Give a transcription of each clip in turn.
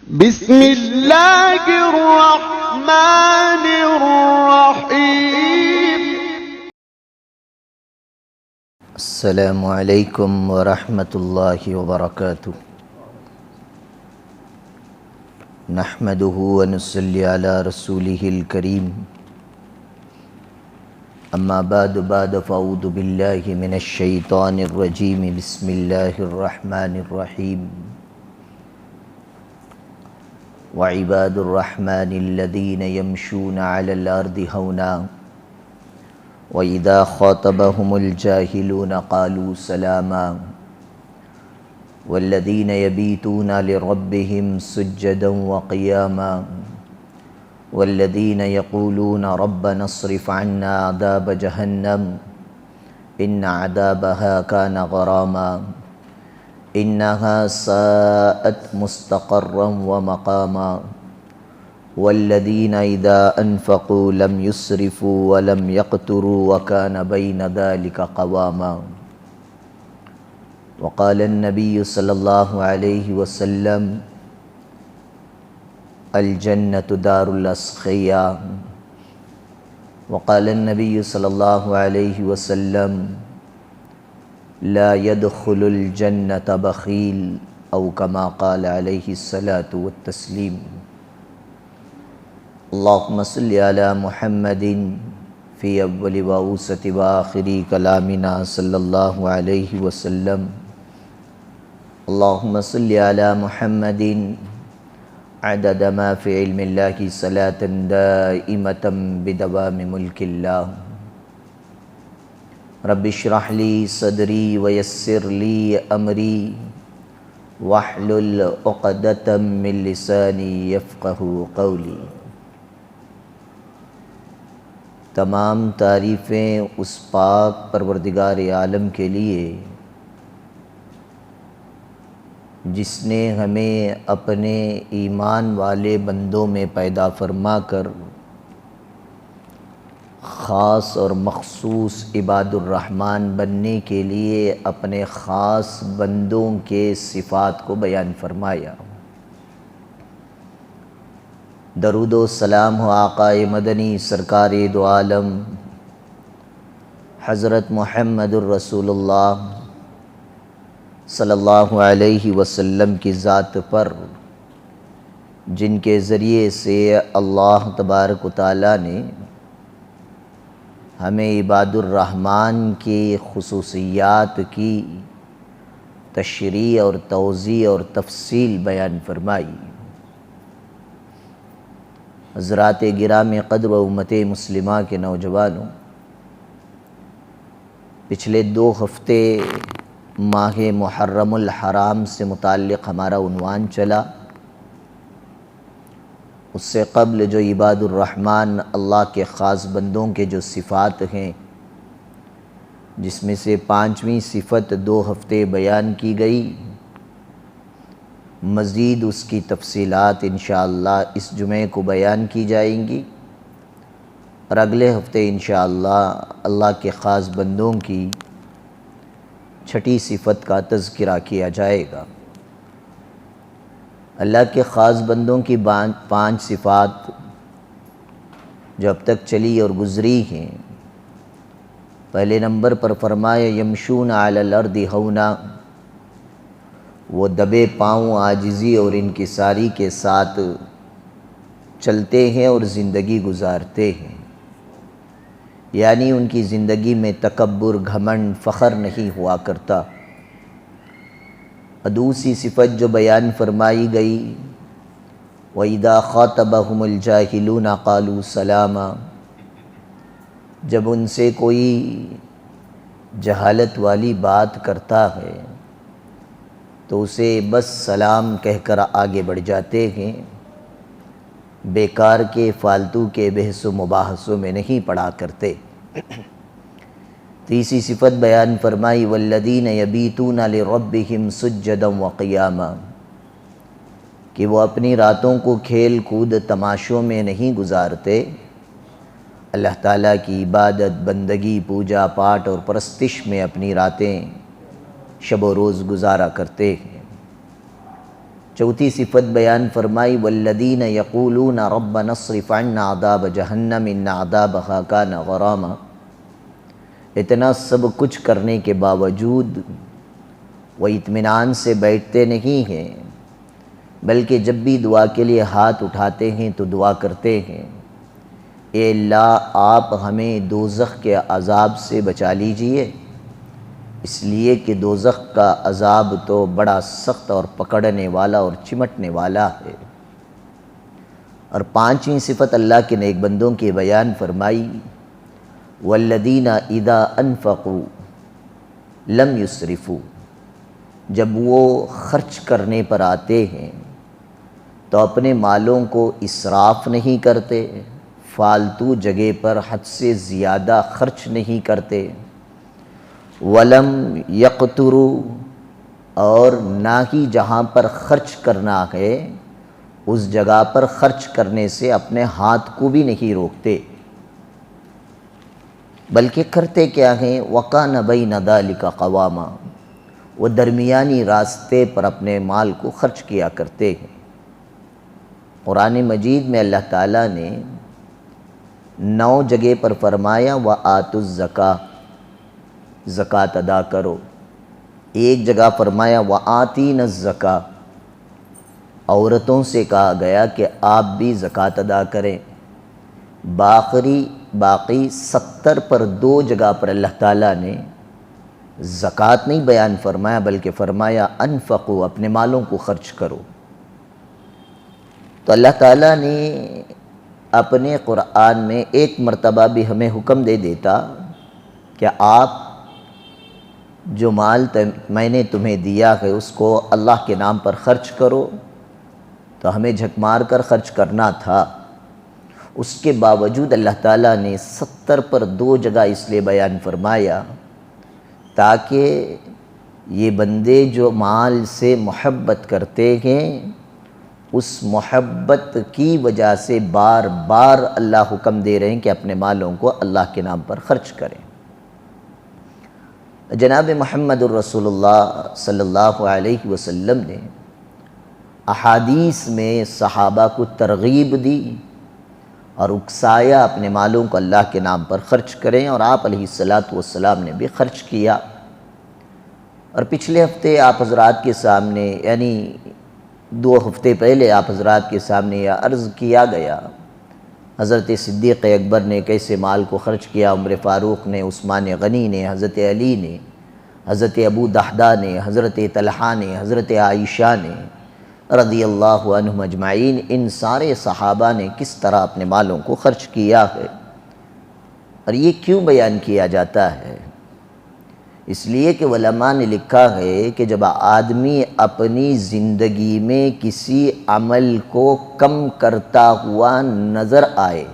بسم اللہ الرحمن الرحیم۔ السلام علیکم ورحمۃ اللہ وبرکاتہ۔ نحمده ونصلی علی رسولہ الکریم، اما بعد فاعوذ باللہ من الشیطان الرجیم، بسم اللہ الرحمن الرحیم۔ وعباد الرحمن الذین یمشون علی الارض ہونا وَإِذَا خَاطَبَهُمُ الْجَاهِلُونَ قَالُوا سَلَامًا وَالَّذِينَ يَبِيتُونَ لِرَبِّهِمْ سُجَّدًا وَقِيَامًا وَالَّذِينَ يَقُولُونَ رَبَّنَا اصْرِفْ عَنَّا عَذَابَ جَهَنَّمَ إِنَّ عَذَابَهَا كَانَ غَرَامًا إِنَّهَا سَاءَتْ مُسْتَقَرًّا وَمَقَامًا وَالَّذِينَ إِذَا أَنفَقُوا لَمْ يُسْرِفُوا وَلَمْ يَقْتُرُوا وَكَانَ بَيْنَ ذَلِكَ قَوَامًا۔ وقال النبي صلی اللہ علیہ وسلم: الجنة دار الأسخياء۔ وقال النبي صلی اللہ علیہ وسلم: لا يدخل الجنة بخیل، او كما قال علیہ الصلاة والتسلیم۔ اللہم صلی علی محمد فی اول وأوسط وآخر کلامنا صلی اللہ علیہ وسلم۔ اللہم صلی علی محمد عدد ما فی علم اللہ صلاة دائمة بدوام ملک اللہ۔ رب اشرح لی صدری ویسر لی امری واحلل عقدۃ من لسانی یفقہوا قولی۔ تمام تعریفیں اس پاک پروردگار عالم کے لیے جس نے ہمیں اپنے ایمان والے بندوں میں پیدا فرما کر خاص اور مخصوص عباد الرحمن بننے کے لیے اپنے خاص بندوں کے صفات کو بیان فرمایا۔ درود و سلام ہو آقا مدنی سرکار دو عالم حضرت محمد الرسول اللہ صلی اللہ علیہ وسلم کی ذات پر، جن کے ذریعے سے اللہ تبارک و تعالیٰ نے ہمیں عباد الرحمن کی خصوصیات کی تشریح اور توضیح اور تفصیل بیان فرمائی۔ حضرات گرام قدر و امت مسلمہ کے نوجوانوں، پچھلے 2 ہفتے ماہ محرم الحرام سے متعلق ہمارا عنوان چلا۔ اس سے قبل جو عباد الرحمن اللہ کے خاص بندوں کے جو صفات ہیں، جس میں سے 5ویں صفت 2 ہفتے بیان کی گئی، مزید اس کی تفصیلات انشاءاللہ اس جمعے کو بیان کی جائیں گی، اور اگلے ہفتے انشاءاللہ اللہ کے خاص بندوں کی 6ٹھی صفت کا تذکرہ کیا جائے گا۔ اللہ کے خاص بندوں کی 5 صفات جو اب تک چلی اور گزری ہیں، پہلے نمبر پر فرمایا یمشون علی الارض ہونا، وہ دبے پاؤں عاجزی اور انکساری کے ساتھ چلتے ہیں اور زندگی گزارتے ہیں، یعنی ان کی زندگی میں تکبر، گھمنڈ، فخر نہیں ہوا کرتا۔ دوسری صفت جو بیان فرمائی گئی وَإِذَا خَاطَبَهُمُ الْجَاهِلُونَ قَالُوا سَلَامًا، جب ان سے کوئی جہالت والی بات کرتا ہے تو اسے بس سلام کہہ کر آگے بڑھ جاتے ہیں، بیکار کے فالتو کے بحث و مباحثوں میں نہیں پڑا کرتے۔ تیسری صفت بیان فرمائی وَالَّذِينَ يَبِيتُونَ لِرَبِّهِمْ سُجَّدًا وَقِيَامًا، کہ وہ اپنی راتوں کو کھیل کود تماشوں میں نہیں گزارتے، اللہ تعالیٰ کی عبادت، بندگی، پوجا پاٹ اور پرستش میں اپنی راتیں شب و روز گزارا کرتے ہیں۔ چوتھی صفت بیان فرمائی والذین یقولون ربنا اصرف عنا عذاب جہنم ان عذابها کان غراما۔ اتنا سب کچھ کرنے کے باوجود وہ اطمینان سے بیٹھتے نہیں ہیں، بلکہ جب بھی دعا کے لیے ہاتھ اٹھاتے ہیں تو دعا کرتے ہیں، اے اللہ آپ ہمیں دوزخ کے عذاب سے بچا لیجئے، اس لیے کہ دوزخ کا عذاب تو بڑا سخت اور پکڑنے والا اور چمٹنے والا ہے۔ اور پانچویں صفت اللہ کے نیک بندوں کی بیان فرمائی والذین اذا انفقوا لم یسرفوا، جب وہ خرچ کرنے پر آتے ہیں تو اپنے مالوں کو اسراف نہیں کرتے، فالتو جگہ پر حد سے زیادہ خرچ نہیں کرتے، ولم یقتروا، اور نہ ہی جہاں پر خرچ کرنا ہے اس جگہ پر خرچ کرنے سے اپنے ہاتھ کو بھی نہیں روکتے، بلکہ کرتے کیا ہیں وَقَانَ بَيْنَ ذَلِكَ قَوَامًا، وہ درمیانی راستے پر اپنے مال کو خرچ کیا کرتے ہیں۔ قرآن مجید میں اللہ تعالیٰ نے 9 جگہ پر فرمایا وَآتُوا الزَّكَاةَ، زکوٰۃ ادا کرو، ایک جگہ فرمایا وَآتِينَ الزَّكَاةَ، عورتوں سے کہا گیا کہ آپ بھی زکوٰۃ ادا کریں۔ باقی 70 پر 2 جگہ پر اللہ تعالیٰ نے زکوٰۃ نہیں بیان فرمایا بلکہ فرمایا انفقوا، اپنے مالوں کو خرچ کرو۔ تو اللہ تعالیٰ نے اپنے قرآن میں ایک مرتبہ بھی ہمیں حکم دے دیتا کہ آپ جو مال میں نے تمہیں دیا ہے اس کو اللہ کے نام پر خرچ کرو، تو ہمیں جھک مار کر خرچ کرنا تھا۔ اس کے باوجود اللہ تعالیٰ نے 70 پر 2 جگہ اس لیے بیان فرمایا تاکہ یہ بندے جو مال سے محبت کرتے ہیں اس محبت کی وجہ سے بار بار اللہ حکم دے رہے ہیں کہ اپنے مالوں کو اللہ کے نام پر خرچ کریں۔ جناب محمد الرسول اللہ صلی اللہ علیہ وسلم نے احادیث میں صحابہ کو ترغیب دی اور اکسایا اپنے مالوں کو اللہ کے نام پر خرچ کریں، اور آپ علیہ السلام نے بھی خرچ کیا۔ اور پچھلے ہفتے آپ حضرات کے سامنے، یعنی 2 ہفتے پہلے آپ حضرات کے سامنے یہ عرض کیا گیا حضرت صدیق اکبر نے کیسے مال کو خرچ کیا، عمر فاروق نے، عثمان غنی نے، حضرت علی نے، حضرت ابو دحدہ نے، حضرت طلحہ نے، حضرت عائشہ نے رضی اللہ عنہم اجمعین، ان سارے صحابہ نے کس طرح اپنے مالوں کو خرچ کیا ہے۔ اور یہ کیوں بیان کیا جاتا ہے؟ اس لیے کہ علماء نے لکھا ہے کہ جب آدمی اپنی زندگی میں کسی عمل کو کم کرتا ہوا نظر آئے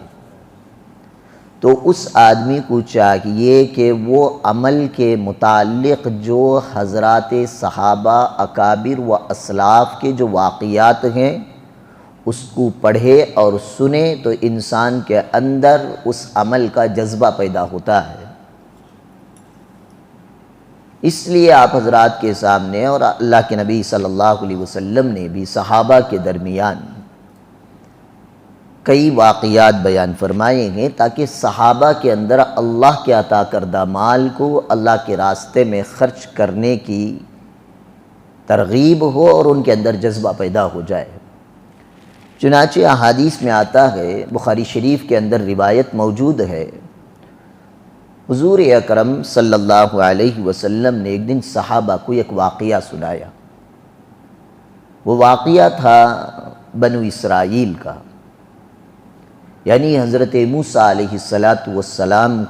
تو اس آدمی کو چاہیے کہ وہ عمل کے متعلق جو حضرات صحابہ اکابر و اسلاف کے جو واقعات ہیں اس کو پڑھے اور سنے تو انسان کے اندر اس عمل کا جذبہ پیدا ہوتا ہے۔ اس لیے آپ حضرات کے سامنے اور اللہ کے نبی صلی اللہ علیہ وسلم نے بھی صحابہ کے درمیان کئی واقعات بیان فرمائے ہیں تاکہ صحابہ کے اندر اللہ کے عطا کردہ مال کو اللہ کے راستے میں خرچ کرنے کی ترغیب ہو اور ان کے اندر جذبہ پیدا ہو جائے۔ چنانچہ احادیث میں آتا ہے، بخاری شریف کے اندر روایت موجود ہے، حضور اکرم صلی اللہ علیہ وسلم نے ایک دن صحابہ کو ایک واقعہ سنایا۔ وہ واقعہ تھا بنو اسرائیل کا، یعنی حضرت موسیٰ علیہ السلام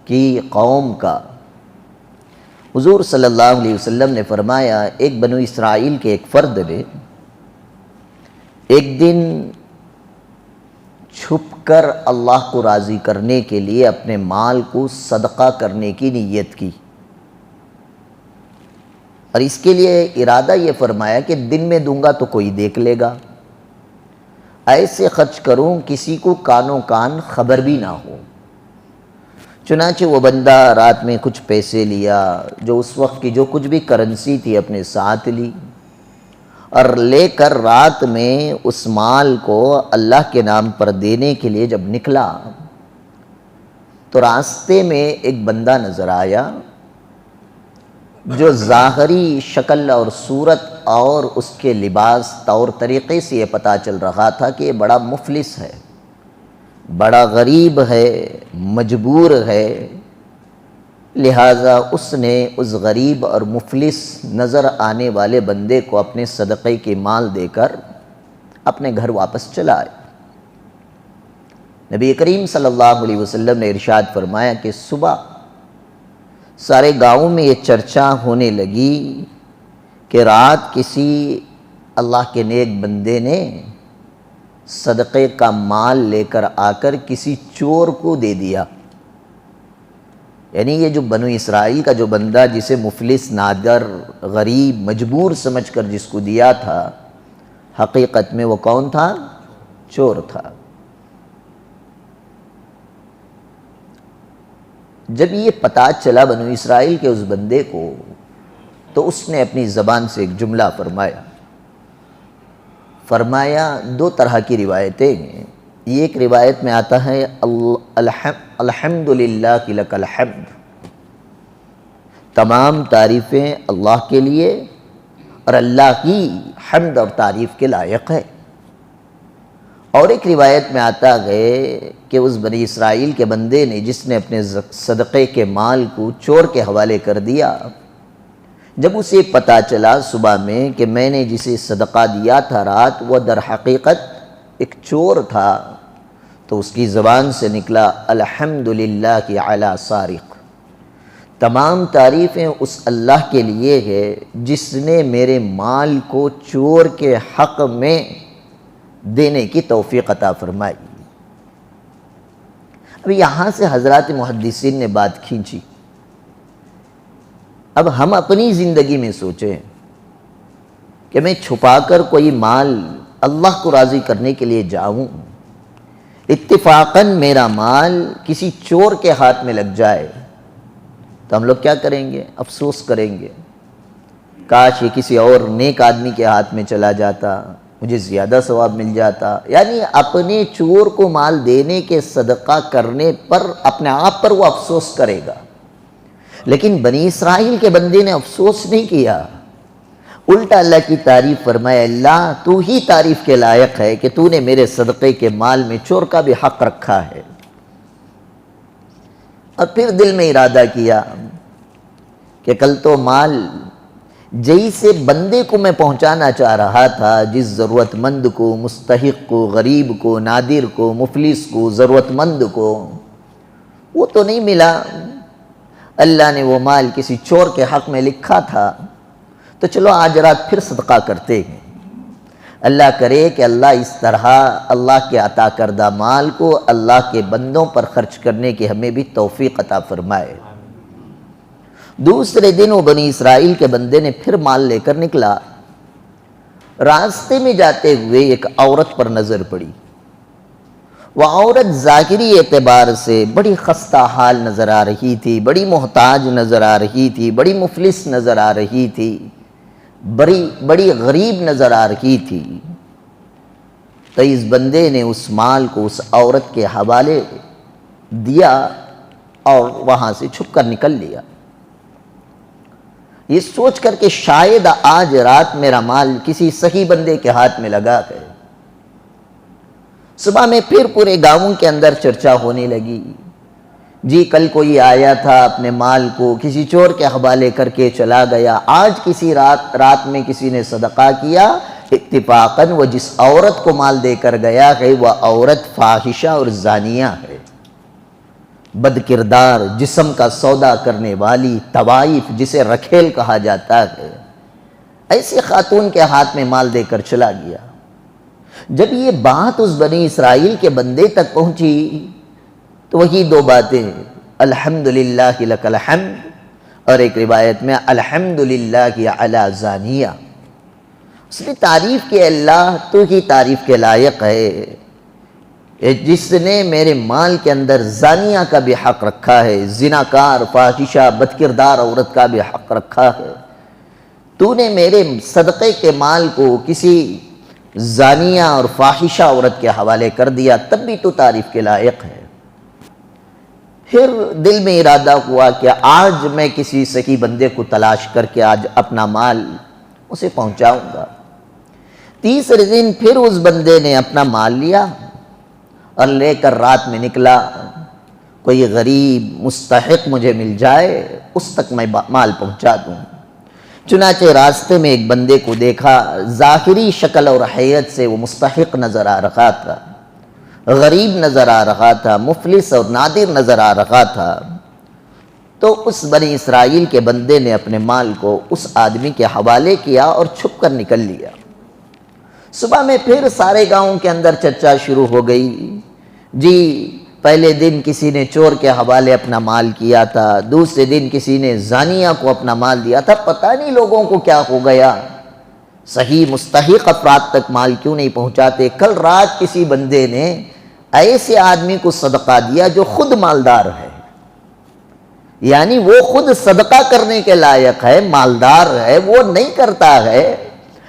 کی قوم کا۔ حضور صلی اللہ علیہ وسلم نے فرمایا ایک بنو اسرائیل کے ایک فرد نے ایک دن چھپ کر اللہ کو راضی کرنے کے لیے اپنے مال کو صدقہ کرنے کی نیت کی، اور اس کے لیے ارادہ یہ فرمایا کہ دن میں دوں گا تو کوئی دیکھ لے گا، ایسے خرچ کروں کسی کو کانوں کان خبر بھی نہ ہو۔ چنانچہ وہ بندہ رات میں کچھ پیسے لیا، جو اس وقت کی جو کچھ بھی کرنسی تھی اپنے ساتھ لی، اور لے کر رات میں اس مال کو اللہ کے نام پر دینے کے لیے جب نکلا تو راستے میں ایک بندہ نظر آیا جو ظاہری شکل اور صورت اور اس کے لباس طور طریقے سے یہ پتہ چل رہا تھا کہ یہ بڑا مفلس ہے، بڑا غریب ہے، مجبور ہے۔ لہٰذا اس نے اس غریب اور مفلس نظر آنے والے بندے کو اپنے صدقے کے مال دے کر اپنے گھر واپس چلا آئے۔ نبی کریم صلی اللہ علیہ وسلم نے ارشاد فرمایا کہ صبح سارے گاؤں میں یہ چرچا ہونے لگی کہ رات کسی اللہ کے نیک بندے نے صدقے کا مال لے کر آ کر کسی چور کو دے دیا۔ یعنی یہ جو بنو اسرائیل کا جو بندہ جسے مفلس، نادر، غریب، مجبور سمجھ کر جس کو دیا تھا، حقیقت میں وہ کون تھا؟ چور تھا۔ جب یہ پتہ چلا بنو اسرائیل کے اس بندے کو تو اس نے اپنی زبان سے ایک جملہ فرمایا دو طرح کی روایتیں ہیں۔ یہ ایک روایت میں آتا ہے الحمدللہ کی لک الحمد، تمام تعریفیں اللہ کے لیے اور اللہ کی حمد اور تعریف کے لائق ہے۔ اور ایک روایت میں آتا ہے کہ اس بنی اسرائیل کے بندے نے جس نے اپنے صدقے کے مال کو چور کے حوالے کر دیا، جب اسے پتہ چلا صبح میں کہ میں نے جسے صدقہ دیا تھا رات وہ در حقیقت ایک چور تھا، تو اس کی زبان سے نکلا الحمدللہ کی علی سارق، تمام تعریفیں اس اللہ کے لیے ہے جس نے میرے مال کو چور کے حق میں دینے کی توفیق عطا فرمائی۔ اب یہاں سے حضرات محدثین نے بات کھینچی۔ اب ہم اپنی زندگی میں سوچیں کہ میں چھپا کر کوئی مال اللہ کو راضی کرنے کے لیے جاؤں، اتفاقاً میرا مال کسی چور کے ہاتھ میں لگ جائے تو ہم لوگ کیا کریں گے؟ افسوس کریں گے، کاش یہ کسی اور نیک آدمی کے ہاتھ میں چلا جاتا، مجھے زیادہ ثواب مل جاتا۔ یعنی اپنے چور کو مال دینے کے صدقہ کرنے پر اپنے آپ پر وہ افسوس کرے گا۔ لیکن بنی اسرائیل کے بندے نے افسوس نہیں کیا، الٹا اللہ کی تعریف فرمائے، اللہ تو ہی تعریف کے لائق ہے کہ تو نے میرے صدقے کے مال میں چور کا بھی حق رکھا ہے۔ اور پھر دل میں ارادہ کیا کہ کل تو مال جیسے بندے کو میں پہنچانا چاہ رہا تھا، جس ضرورت مند کو، مستحق کو، غریب کو، نادر کو، مفلس کو، ضرورت مند کو، وہ تو نہیں ملا۔ اللہ نے وہ مال کسی چور کے حق میں لکھا تھا، تو چلو آج رات پھر صدقہ کرتے ہیں۔ اللہ کرے کہ اللہ اس طرح اللہ کے عطا کردہ مال کو اللہ کے بندوں پر خرچ کرنے کی ہمیں بھی توفیق عطا فرمائے۔ دوسرے دن وہ بنی اسرائیل کے بندے نے پھر مال لے کر نکلا۔ راستے میں جاتے ہوئے ایک عورت پر نظر پڑی۔ وہ عورت ظاہری اعتبار سے بڑی خستہ حال نظر آ رہی تھی، بڑی محتاج نظر آ رہی تھی، بڑی مفلس نظر آ رہی تھی، بڑی غریب نظر آ رہی تھی۔ تو اس بندے نے اس مال کو اس عورت کے حوالے دیا اور وہاں سے چھپ کر نکل لیا، یہ سوچ کر کہ شاید آج رات میرا مال کسی صحیح بندے کے ہاتھ میں لگا ہے۔ صبح میں پھر پورے گاؤں کے اندر چرچا ہونے لگی، جی کل کوئی آیا تھا اپنے مال کو کسی چور کے حوالے کر کے چلا گیا، آج کسی رات میں کسی نے صدقہ کیا، اتفاقاً وہ جس عورت کو مال دے کر گیا ہے وہ عورت فاحشہ اور زانیہ ہے، بد کردار، جسم کا سودا کرنے والی، طوائف جسے رکھیل کہا جاتا ہے، ایسے خاتون کے ہاتھ میں مال دے کر چلا گیا۔ جب یہ بات اس بنی اسرائیل کے بندے تک پہنچی تو وہی دو باتیں، الحمدللہ کی لک الحمد، اور ایک روایت میں الحمدللہ کی علی زانیہ، اس نے تعریف کی، اللہ تو ہی تعریف کے لائق ہے جس نے میرے مال کے اندر زانیہ کا بھی حق رکھا ہے، زناکار، فاحشہ، بدکردار عورت کا بھی حق رکھا ہے۔ تو نے میرے صدقے کے مال کو کسی زانیہ اور فاحشہ عورت کے حوالے کر دیا، تب بھی تو تعریف کے لائق ہے۔ پھر دل میں ارادہ ہوا کہ آج میں کسی صحیح بندے کو تلاش کر کے آج اپنا مال اسے پہنچاؤں گا۔ تیسرے دن پھر اس بندے نے اپنا مال لیا اور لے کر رات میں نکلا، کوئی غریب مستحق مجھے مل جائے اس تک میں مال پہنچا دوں۔ چنانچہ راستے میں ایک بندے کو دیکھا، ظاہری شکل اور حیت سے وہ مستحق نظر آ رہا تھا، غریب نظر آ رہا تھا، مفلس اور نادر نظر آ رہا تھا۔ تو اس بنی اسرائیل کے بندے نے اپنے مال کو اس آدمی کے حوالے کیا اور چھپ کر نکل لیا۔ صبح میں پھر سارے گاؤں کے اندر چرچا شروع ہو گئی، جی پہلے دن کسی نے چور کے حوالے اپنا مال کیا تھا، دوسرے دن کسی نے زانیہ کو اپنا مال دیا تھا، پتہ نہیں لوگوں کو کیا ہو گیا، صحیح مستحق افراد تک مال کیوں نہیں پہنچاتے۔ کل رات کسی بندے نے ایسے آدمی کو صدقہ دیا جو خود مالدار ہے، یعنی وہ خود صدقہ کرنے کے لائق ہے، مالدار ہے، وہ نہیں کرتا ہے،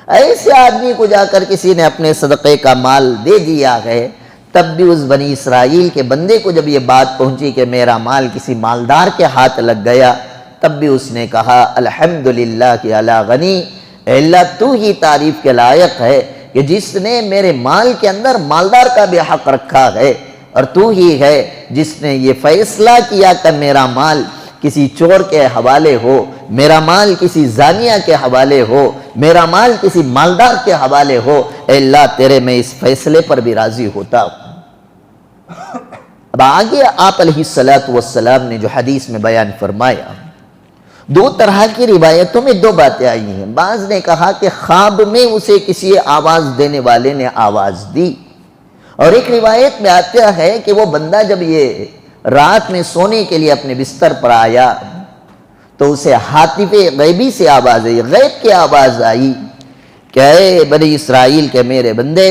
ایسے آدمی کو جا کر کسی نے اپنے صدقے کا مال دے دیا ہے۔ تب بھی اس بنی اسرائیل کے بندے کو جب یہ بات پہنچی کہ میرا مال کسی مالدار کے ہاتھ لگ گیا، تب بھی اس نے کہا الحمدللہ کہ اللہ غنی، اے اللہ تو ہی تعریف کے لائق ہے کہ جس نے میرے مال کے اندر مالدار کا بھی حق رکھا ہے، اور تو ہی ہے جس نے یہ فیصلہ کیا کہ میرا مال کسی چور کے حوالے ہو، میرا مال کسی زانیہ کے حوالے ہو، میرا مال کسی مالدار کے حوالے ہو۔ اے اللہ تیرے میں اس فیصلے پر بھی راضی ہوتا ہوں۔ اب آگے آپ علیہ السلام نے جو حدیث میں بیان فرمایا، دو طرح کی روایتوں میں دو باتیں آئی ہیں۔ بعض نے کہا کہ خواب میں اسے کسی آواز دینے والے نے آواز دی، اور ایک روایت میں آتا ہے کہ وہ بندہ جب یہ رات میں سونے کے لیے اپنے بستر پر آیا تو اسے ہاتف غیبی سے آواز آئی، غیب کی آواز آئی کہ اے بنی اسرائیل کے میرے بندے،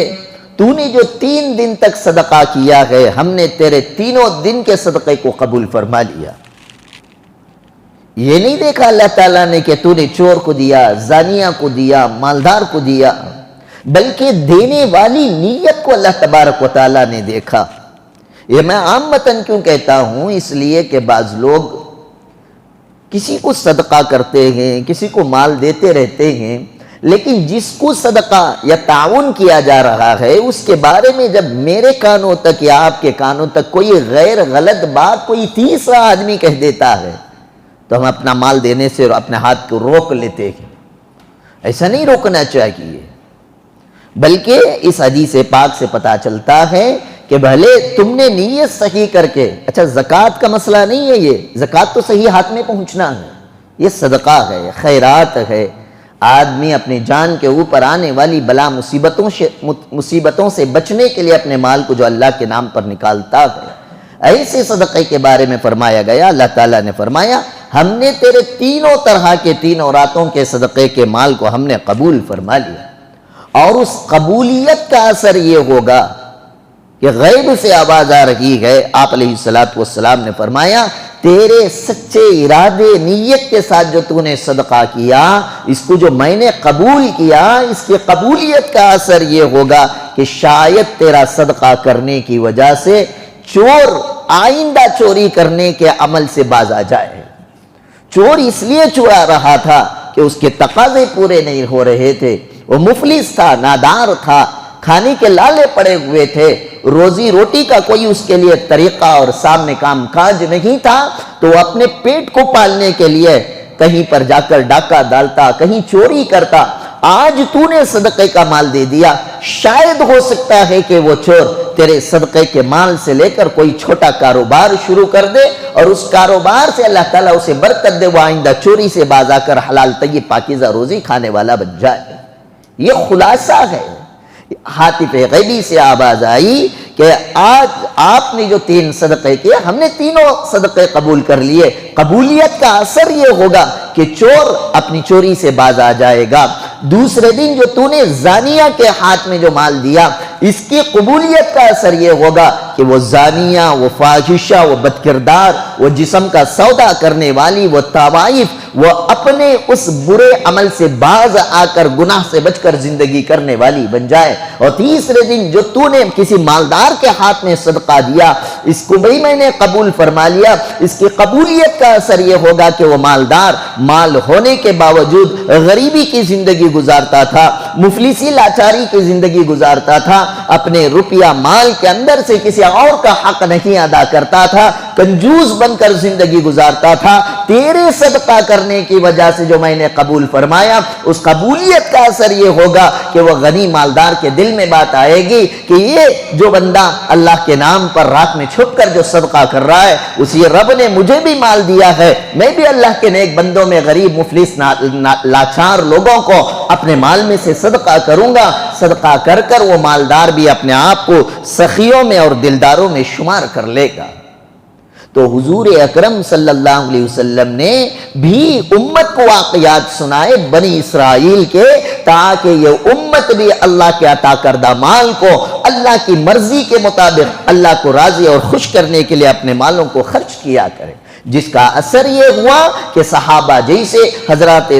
تو نے جو 3 دن تک صدقہ کیا ہے، ہم نے تیرے تینوں دن کے صدقے کو قبول فرما لیا۔ یہ نہیں دیکھا اللہ تعالیٰ نے کہ تو نے چور کو دیا، زانیہ کو دیا، مالدار کو دیا، بلکہ دینے والی نیت کو اللہ تبارک و تعالیٰ نے دیکھا۔ یہ میں عامتاً کیوں کہتا ہوں؟ اس لیے کہ بعض لوگ کسی کو صدقہ کرتے ہیں، کسی کو مال دیتے رہتے ہیں، لیکن جس کو صدقہ یا تعاون کیا جا رہا ہے اس کے بارے میں جب میرے کانوں تک یا آپ کے کانوں تک کوئی غیر غلط بات کوئی تیسرا آدمی کہہ دیتا ہے تو ہم اپنا مال دینے سے اپنے ہاتھ کو روک لیتے ہیں۔ ایسا نہیں روکنا چاہیے، بلکہ اس حدیث پاک سے پتہ چلتا ہے کہ بھلے تم نے نیت صحیح کر کے، اچھا زکوٰۃ کا مسئلہ نہیں ہے، یہ زکوٰۃ تو صحیح ہاتھ میں پہنچنا ہے، یہ صدقہ ہے، خیرات ہے، آدمی اپنی جان کے اوپر آنے والی بلا مصیبتوں سے بچنے کے لیے اپنے مال کو جو اللہ کے نام پر نکالتا ہے، ایسے صدقے کے بارے میں فرمایا گیا۔ اللہ تعالیٰ نے فرمایا ہم نے تیرے تینوں طرح کے تینوں راتوں کے صدقے کے مال کو ہم نے قبول فرما لیا، اور اس قبولیت کا اثر یہ ہوگا کہ غیب سے آواز آ رہی ہے۔ آپ علیہ السلام نے فرمایا تیرے سچے ارادے نیت کے ساتھ جو تو نے صدقہ کیا، اس کو جو میں نے قبول کیا، اس کی قبولیت کا اثر یہ ہوگا کہ شاید تیرا صدقہ کرنے کی وجہ سے چور آئندہ چوری کرنے کے عمل سے باز آ جائے۔ چور اس لیے چورا رہا تھا کہ اس کے تقاضے پورے نہیں ہو رہے تھے، وہ مفلس تھا، نادار تھا، کھانے کے لالے پڑے ہوئے تھے، روزی روٹی کا کوئی اس کے لیے طریقہ اور سامنے کام کاج نہیں تھا، تو وہ اپنے پیٹ کو پالنے کے لیے کہیں پر جا کر ڈاکہ ڈالتا، کہیں چوری کرتا۔ آج تو نے صدقے کا مال دے دیا، شاید ہو سکتا ہے کہ وہ چور تیرے صدقے کے مال سے لے کر کوئی چھوٹا کاروبار شروع کر دے، اور اس کاروبار سے اللہ تعالیٰ اسے برکت دے، وہ آئندہ چوری سے باز آ کر حلال طیب پاکیزہ روزی کھانے والا بن جائے۔ یہ خلاصہ ہے۔ ہاتف غیبی سے آواز آئی کہ آج آپ نے جو 3 صدقے کیے، ہم نے تینوں صدقے قبول کر لیے۔ قبولیت کا اثر یہ ہوگا کہ چور اپنی چوری سے باز آ جائے گا۔ دوسرے دن جو تو نے زانیہ کے ہاتھ میں جو مال دیا، اس کی قبولیت کا اثر یہ ہوگا کہ وہ زانیہ، وہ فاحشہ، وہ بدکردار، وہ جسم کا سودا کرنے والی، وہ طوائف، وہ اپنے اس برے عمل سے باز آ کر گناہ سے بچ کر زندگی کرنے والی بن جائے۔ اور تیسرے دن جو تو نے کسی مالدار کے ہاتھ میں صدقہ دیا، اس کو بھی میں نے قبول فرما لیا، اس کی قبولیت کا اثر یہ ہوگا کہ وہ مالدار مال ہونے کے باوجود غریبی کی زندگی گزارتا تھا، مفلسی لاچاری کی زندگی گزارتا تھا، اپنے روپیہ مال کے اندر سے کسی اور کا حق نہیں ادا کرتا تھا، کنجوس بن کر زندگی گزارتا تھا۔ تیرے صدقہ کرنے کی وجہ سے جو میں نے قبول فرمایا، اس قبولیت کا اثر یہ ہوگا کہ وہ غنی مالدار کے دل میں بات آئے گی کہ یہ جو بندہ اللہ کے نام پر رات میں چھپ کر جو صدقہ کر رہا ہے، اسی رب نے مجھے بھی مال دیا ہے، میں بھی اللہ کے نیک بندوں میں غریب، مفلس، لاچار لوگوں کو اپنے مال میں سے صدقہ کروں گا۔ صدقہ کر کر وہ مالدار بھی اپنے آپ کو سخیوں میں اور دلداروں میں شمار کر لے گا۔ تو حضور اکرم صلی اللہ علیہ وسلم نے بھی امت کو واقعات سنائے بنی اسرائیل کے، تاکہ یہ امت بھی اللہ کے عطا کردہ مال کو اللہ کی مرضی کے مطابق اللہ کو راضی اور خوش کرنے کے لیے اپنے مالوں کو خرچ کیا کرے، جس کا اثر یہ ہوا کہ صحابہ جیسے حضرت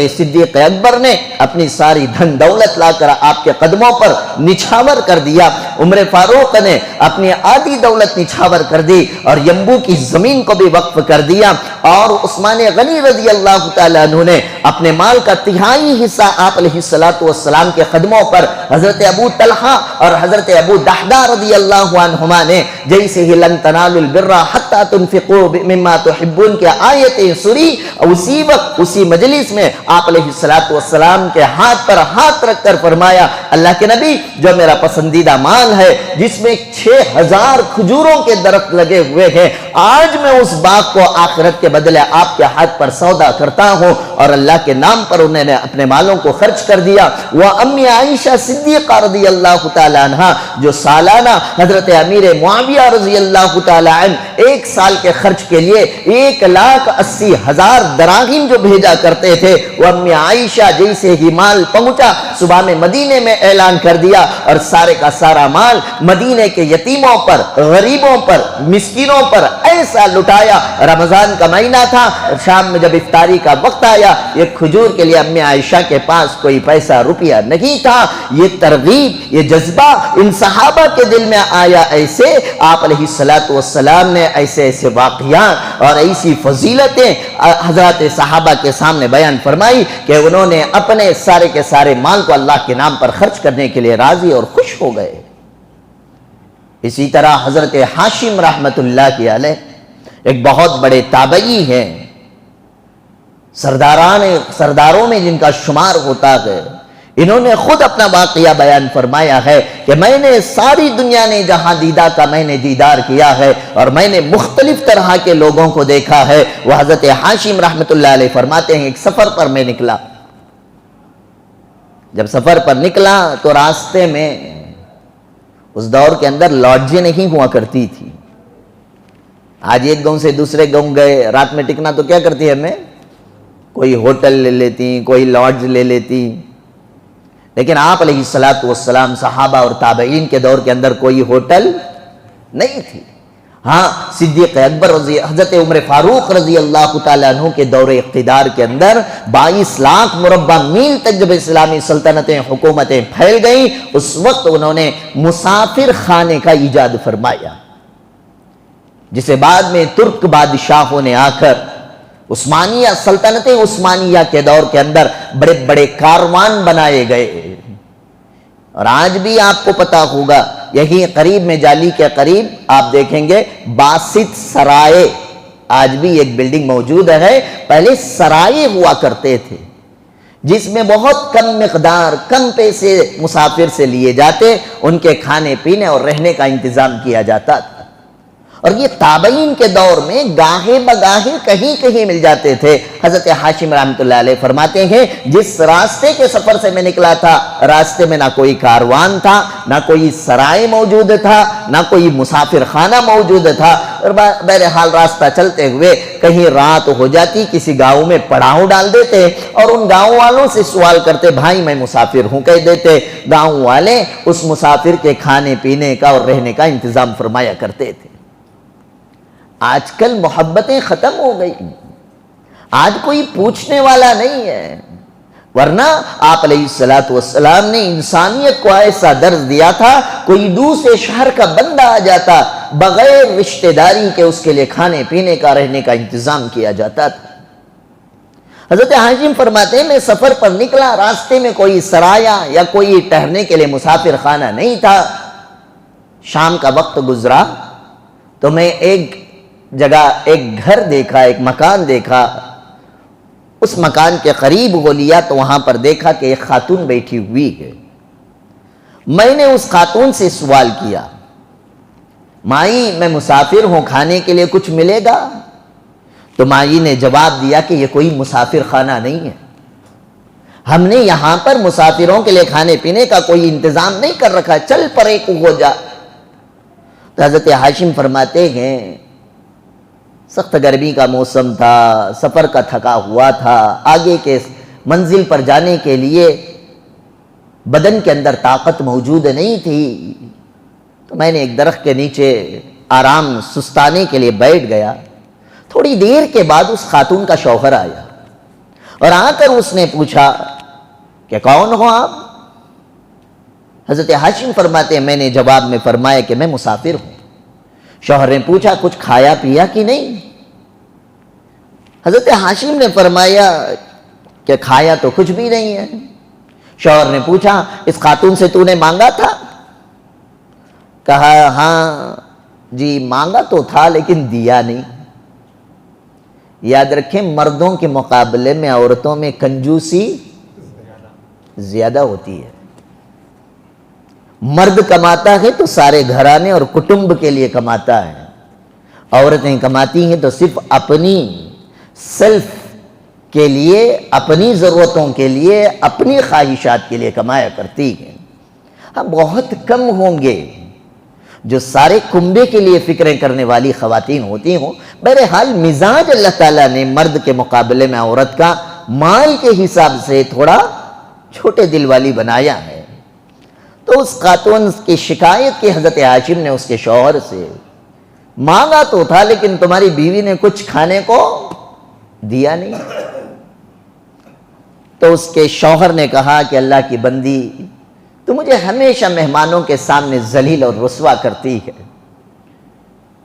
صدیق اکبر نے اپنی ساری دھن دولت لا کر آپ کے قدموں پر نچھاور کر دیا، عمر فاروق نے اپنی آدھی دولت نچھاور کر دی اور ینبو کی زمین کو بھی وقف کر دیا، اور عثمان غنی رضی اللہ تعالیٰ عنہ نے اپنے مال کا تہائی حصہ آپ علیہ السلام کے قدموں پر، حضرت ابو طلحہ اور حضرت ابو دحدہ رضی اللہ عنہما نے جیسے ہی لن تنالوا البر حتی تنفقوا مما تحبون کی آیتیں سنی، اسی وقت اسی مجلس میں آپ علیہ السلام کے ہاتھ پر ہاتھ رکھ کر فرمایا، اللہ کے نبی، جو میرا پسندیدہ مال ہے جس میں 6000 کھجوروں کے درخت لگے ہوئے ہیں، آج میں اس باغ کو آخرت کے بدلے آپ کے ہاتھ پر سودا کرتا ہوں، اور اللہ کے نام پر انہوں نے اپنے مالوں کو خرچ کر دیا۔ وہ امی عائشہ صدیقہ رضی اللہ تعالی عنہ جو سالانہ حضرت امیر معاویہ رضی اللہ تعالی عنہ ایک سال کے خرچ کے لیے 1,80,000 دراہم جو بھیجا کرتے تھے، وہ امی عائشہ جیسے ہی مال پہنچا صبح میں مدینے میں اعلان کر دیا، اور سارے کا سارا مال مدینے کے یتیموں پر، غریبوں پر، مسکینوں پر ایسا لٹایا۔ رمضان کا مہینہ تھا، شام میں جب افطاری کا وقت آیا، یہ کھجور کے لیے امی عائشہ کے پاس کوئی پیسہ روپیہ نہیں تھا۔ یہ ترغیب، یہ جذبہ ان صحابہ کے دل میں آیا، ایسے آپ علیہ السلام نے ایسے ایسے واقعات اور ایسی فضیلتیں حضرات صحابہ کے سامنے بیان فرمائی کہ انہوں نے اپنے سارے کے سارے مال کو اللہ کے نام پر خرچ کرنے کے لیے راضی اور خوش ہو گئے۔ اسی طرح حضرت حاشم رحمت اللہ کی علیہ ایک بہت بڑے تابعی ہیں، سرداروں میں جن کا شمار ہوتا ہے، انہوں نے خود اپنا واقعہ بیان فرمایا ہے کہ میں نے ساری دنیا نے جہاں دیدہ کا میں نے دیدار کیا ہے، اور میں نے مختلف طرح کے لوگوں کو دیکھا ہے۔ وہ حضرت حاشم رحمت اللہ علیہ فرماتے ہیں، ایک سفر پر میں نکلا، جب سفر پر نکلا تو راستے میں، اس دور کے اندر لاڈجیں نہیں ہوا کرتی تھی، آج ایک گاؤں سے دوسرے گاؤں گئے، رات میں ٹکنا تو کیا کرتی ہے ہمیں، کوئی ہوٹل لے لیتی، کوئی لاڈج لے لیتی، لیکن آپ علیہ السلام صحابہ اور تابعین کے دور کے اندر کوئی ہوٹل نہیں تھی۔ ہاں، صدیق اکبر حضرت عمر فاروق رضی اللہ تعالیٰ عنہ کے دور اقتدار کے اندر 22 لاکھ مربع میل تک جب اسلامی سلطنتیں، حکومتیں پھیل گئیں، اس وقت انہوں نے مسافر خانے کا ایجاد فرمایا، جسے بعد میں ترک بادشاہوں نے آ کر عثمانیہ سلطنت عثمانیہ کے دور کے اندر بڑے بڑے کاروان بنائے گئے۔ اور آج بھی آپ کو پتا ہوگا، یہی قریب میں جالی کے قریب آپ دیکھیں گے باسط سرائے، آج بھی ایک بلڈنگ موجود ہے، پہلے سرائے ہوا کرتے تھے جس میں بہت کم مقدار، کم پیسے مسافر سے لیے جاتے، ان کے کھانے پینے اور رہنے کا انتظام کیا جاتا تھا۔ اور یہ تابعین کے دور میں گاہے بگاہے کہیں کہیں مل جاتے تھے۔ حضرت حاشم رحمت اللہ علیہ فرماتے ہیں، جس راستے کے سفر سے میں نکلا تھا، راستے میں نہ کوئی کاروان تھا، نہ کوئی سرائے موجود تھا، نہ کوئی مسافر خانہ موجود تھا، اور بہرحال راستہ چلتے ہوئے کہیں رات ہو جاتی، کسی گاؤں میں پڑاؤ ڈال دیتے اور ان گاؤں والوں سے سوال کرتے، بھائی میں مسافر ہوں، کہہ دیتے۔ گاؤں والے اس مسافر کے کھانے پینے کا اور رہنے کا انتظام فرمایا کرتے تھے۔ آج کل محبتیں ختم ہو گئی، آج کوئی پوچھنے والا نہیں ہے، ورنہ آپ علیہ السلام نے انسانیت کو ایسا درس دیا تھا، کوئی دوسرے شہر کا بندہ آ جاتا بغیر رشتہ داری کے اس کے لیے کھانے پینے کا رہنے کا انتظام کیا جاتا تھا۔ حضرت حاشم فرماتے ہیں میں سفر پر نکلا، راستے میں کوئی سرایا یا کوئی ٹہرنے کے لیے مسافر خانہ نہیں تھا۔ شام کا وقت گزرا تو میں ایک جگہ ایک گھر دیکھا، ایک مکان دیکھا، اس مکان کے قریب ہو لیا تو وہاں پر دیکھا کہ ایک خاتون بیٹھی ہوئی ہے۔ میں نے اس خاتون سے سوال کیا، مائی میں مسافر ہوں، کھانے کے لیے کچھ ملے گا؟ تو مائی نے جواب دیا کہ یہ کوئی مسافر خانہ نہیں ہے، ہم نے یہاں پر مسافروں کے لیے کھانے پینے کا کوئی انتظام نہیں کر رکھا، چل پرے کو ہو جا۔ تو حضرت حاشم فرماتے ہیں سخت گرمی کا موسم تھا، سفر کا تھکا ہوا تھا، آگے کے منزل پر جانے کے لیے بدن کے اندر طاقت موجود نہیں تھی، تو میں نے ایک درخت کے نیچے آرام سستانے کے لیے بیٹھ گیا۔ تھوڑی دیر کے بعد اس خاتون کا شوہر آیا اور آ کر اس نے پوچھا کہ کون ہو آپ؟ حضرت حاشم فرماتے ہیں میں نے جواب میں فرمایا کہ میں مسافر ہوں۔ شوہر نے پوچھا کچھ کھایا پیا کہ نہیں؟ حضرت حاشم نے فرمایا کہ کھایا تو کچھ بھی نہیں ہے۔ شوہر نے پوچھا اس خاتون سے تو نے مانگا تھا؟ کہا ہاں جی مانگا تو تھا لیکن دیا نہیں۔ یاد رکھیں مردوں کے مقابلے میں عورتوں میں کنجوسی زیادہ ہوتی ہے۔ مرد کماتا ہے تو سارے گھرانے اور کٹمب کے لیے کماتا ہے، عورتیں کماتی ہیں تو صرف اپنی سیلف کے لیے، اپنی ضرورتوں کے لیے، اپنی خواہشات کے لیے کمایا کرتی ہیں۔ ہم بہت کم ہوں گے جو سارے کنبے کے لیے فکریں کرنے والی خواتین ہوتی ہوں۔ بہرحال مزاج اللہ تعالیٰ نے مرد کے مقابلے میں عورت کا مال کے حساب سے تھوڑا چھوٹے دل والی بنایا ہے۔ تو اس خاتون کی شکایت کی حضرت حاشم نے اس کے شوہر سے، مانگا تو تھا لیکن تمہاری بیوی نے کچھ کھانے کو دیا نہیں۔ تو اس کے شوہر نے کہا کہ اللہ کی بندی تو مجھے ہمیشہ مہمانوں کے سامنے ذلیل اور رسوا کرتی ہے۔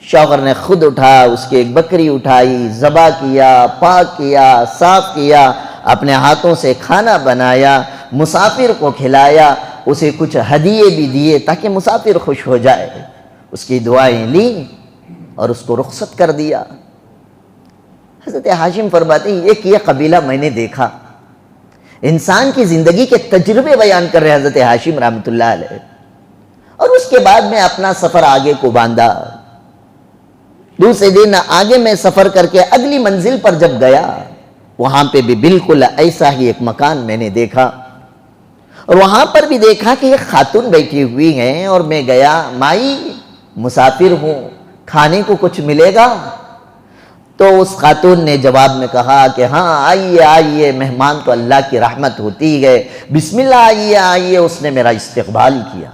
شوہر نے خود اٹھا اس کی ایک بکری اٹھائی، ذبح کیا، پاک کیا، صاف کیا، اپنے ہاتھوں سے کھانا بنایا، مسافر کو کھلایا، اسے کچھ ہدیے بھی دیے تاکہ مسافر خوش ہو جائے، اس کی دعائیں لیں اور اس کو رخصت کر دیا۔ حضرت حاشم فرماتے ہیں ایک یہ قبیلہ میں نے دیکھا، انسان کی زندگی کے تجربے بیان کر رہے حضرت حاشم رحمۃ اللہ علیہ، اور اس کے بعد میں اپنا سفر آگے کو باندھا۔ دوسرے دن آگے میں سفر کر کے اگلی منزل پر جب گیا، وہاں پہ بھی بالکل ایسا ہی ایک مکان میں نے دیکھا، اور وہاں پر بھی دیکھا کہ ایک خاتون بیٹھی ہوئی ہیں، اور میں گیا، مائی مسافر ہوں، کھانے کو کچھ ملے گا؟ تو اس خاتون نے جواب میں کہا کہ ہاں آئیے آئیے، مہمان تو اللہ کی رحمت ہوتی ہے، بسم اللہ آئیے آئیے۔ اس نے میرا استقبال کیا،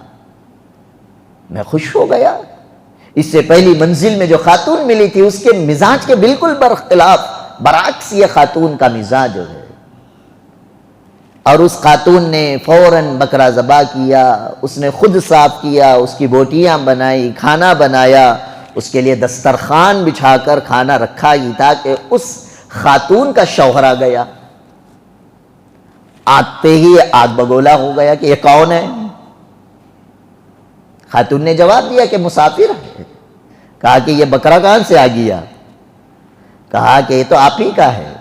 میں خوش ہو گیا۔ اس سے پہلی منزل میں جو خاتون ملی تھی اس کے مزاج کے بالکل برعکس یہ خاتون کا مزاج ہے، اور اس خاتون نے فوراً بکرا ذبح کیا، اس نے خود صاف کیا، اس کی بوٹیاں بنائی، کھانا بنایا، اس کے لیے دسترخوان بچھا کر کھانا رکھا ہی تھا کہ اس خاتون کا شوہر آ گیا۔ آتے ہی آگ بگولا ہو گیا کہ یہ کون ہے؟ خاتون نے جواب دیا کہ مسافر ہے۔ کہا کہ یہ بکرا کہاں سے آ گیا؟ کہا کہ یہ تو آپ ہی کا ہے۔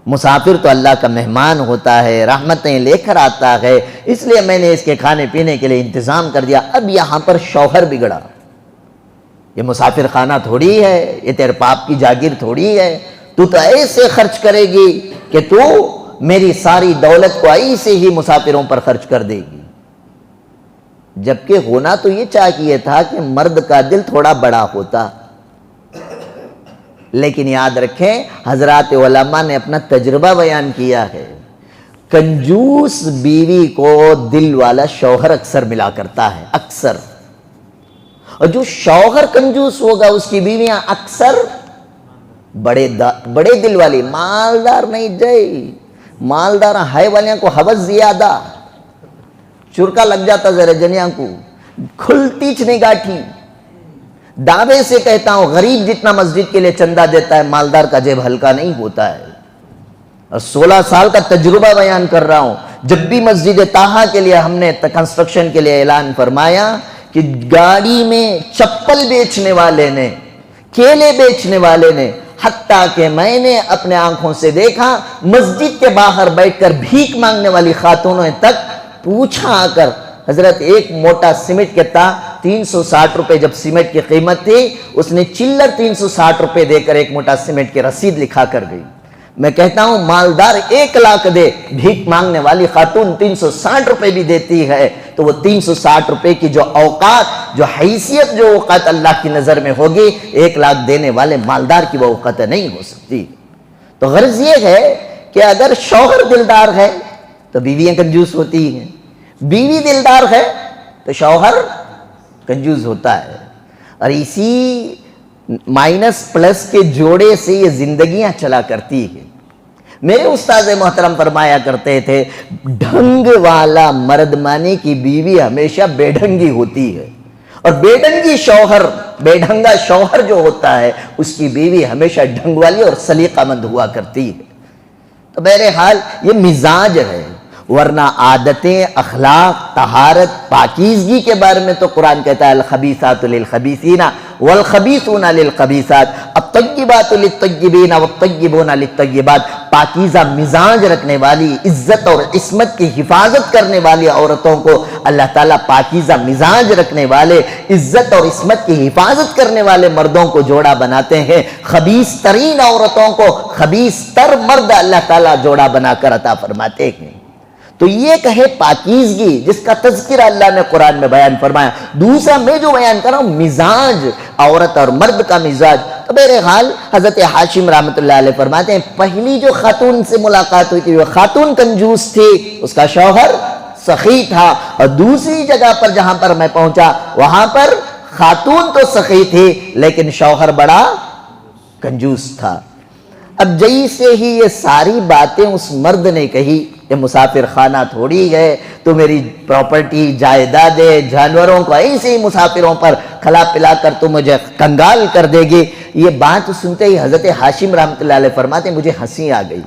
مسافر تو اللہ کا مہمان ہوتا ہے، رحمتیں لے کر آتا ہے، اس لیے میں نے اس کے کھانے پینے کے لیے انتظام کر دیا۔ اب یہاں پر شوہر بگڑا، یہ مسافر خانہ تھوڑی ہے، یہ تیرے باپ کی جاگیر تھوڑی ہے، تو ایسے خرچ کرے گی کہ تو میری ساری دولت کو ایسے ہی مسافروں پر خرچ کر دے گی۔ جبکہ ہونا تو یہ چاہیے تھا کہ مرد کا دل تھوڑا بڑا ہوتا، لیکن یاد رکھیں حضرات علماء نے اپنا تجربہ بیان کیا ہے، کنجوس بیوی کو دل والا شوہر اکثر ملا کرتا ہے، اکثر، اور جو شوہر کنجوس ہوگا اس کی بیویاں اکثر بڑے دل والی، مالدار نہیں جائے، مالدار ہائے والیاں کو حوث زیادہ، چرکا لگ جاتا ذرا جنیاں کو، کھلتی چھ نہیں گاٹھی۔ دعوے سے کہتا ہوں غریب جتنا مسجد کے لیے چندہ دیتا ہے مالدار کا جیب ہلکا نہیں ہوتا ہے، اور 16 سال کا تجربہ بیان کر رہا ہوں۔ جب بھی مسجد طٰہٰ کے لیے ہم نے کنسٹرکشن کے لیے اعلان فرمایا کہ گاڑی میں چپل بیچنے والے نے، کیلے بیچنے والے نے، حتیٰ کہ میں نے اپنے آنکھوں سے دیکھا مسجد کے باہر بیٹھ کر بھیک مانگنے والی خاتونوں تک پوچھا آ کر، حضرت ایک موٹا سیمنٹ کے تھا 360 روپے جب سیمنٹ کی قیمت تھی، اس نے چلر 360 روپے دے کر ایک موٹا سیمنٹ کی رسید لکھا کر گئی۔ میں کہتا ہوں مالدار 1 لاکھ دے، بھیک مانگنے والی خاتون 360 روپے بھی دیتی ہے، تو وہ 360 روپے کی جو اوقات، جو حیثیت، جو اوقات اللہ کی نظر میں ہوگی، 1 لاکھ دینے والے مالدار کی وہ اوقات نہیں ہو سکتی۔ تو غرض یہ ہے کہ اگر شوہر دلدار ہے تو بیویاں کنجوس ہوتی ہیں، بیوی دلدار ہے تو شوہر کنجوس ہوتا ہے، اور اسی مائنس پلس کے جوڑے سے یہ زندگیاں چلا کرتی ہیں۔ میرے استاد محترم فرمایا کرتے تھے ڈھنگ والا مرد مانے کی بیوی ہمیشہ بے ڈھنگی ہوتی ہے، اور بے ڈھنگی شوہر، بے ڈھنگا شوہر جو ہوتا ہے اس کی بیوی ہمیشہ ڈھنگ والی اور سلیقہ مند ہوا کرتی ہے۔ تو بہرحال یہ مزاج ہے، ورنہ عادتیں، اخلاق، طہارت، پاکیزگی کے بارے میں تو قرآن کہتا ہے الخبیثات للخبیثین والخبیثون للخبیثات، الطیبات للطیبین والطیبون للطیبات۔ پاکیزہ مزاج رکھنے والی، عزت اور عصمت کی حفاظت کرنے والی عورتوں کو اللہ تعالیٰ پاکیزہ مزاج رکھنے والے، عزت اور عصمت کی حفاظت کرنے والے مردوں کو جوڑا بناتے ہیں، خبیث ترین عورتوں کو خبیث تر مرد اللہ تعالیٰ جوڑا بنا کر عطا فرماتے ہیں۔ تو یہ کہے پاکیزگی جس کا تذکرہ اللہ نے قرآن میں بیان فرمایا۔ دوسرا میں جو بیان کر رہا ہوں مزاج، عورت اور مرد کا مزاج۔ تو بہرحال حضرت حاشم رحمۃ اللہ علیہ فرماتے ہیں پہلی جو خاتون سے ملاقات ہوئی تھی وہ خاتون کنجوس تھی، اس کا شوہر سخی تھا، اور دوسری جگہ پر جہاں پر میں پہنچا وہاں پر خاتون تو سخی تھی لیکن شوہر بڑا کنجوس تھا۔ اب جیسے ہی یہ ساری باتیں اس مرد نے کہی، یہ مسافر خانہ تھوڑی ہے تو میری پراپرٹی، جائیدادیں، جانوروں کو ایسے ہی مسافروں پر کھلا پلا کر تو مجھے کنگال کر دے گی، یہ بات سنتے ہی حضرت حاشم رحمۃ اللہ علیہ فرماتے ہیں مجھے ہنسی آ گئی،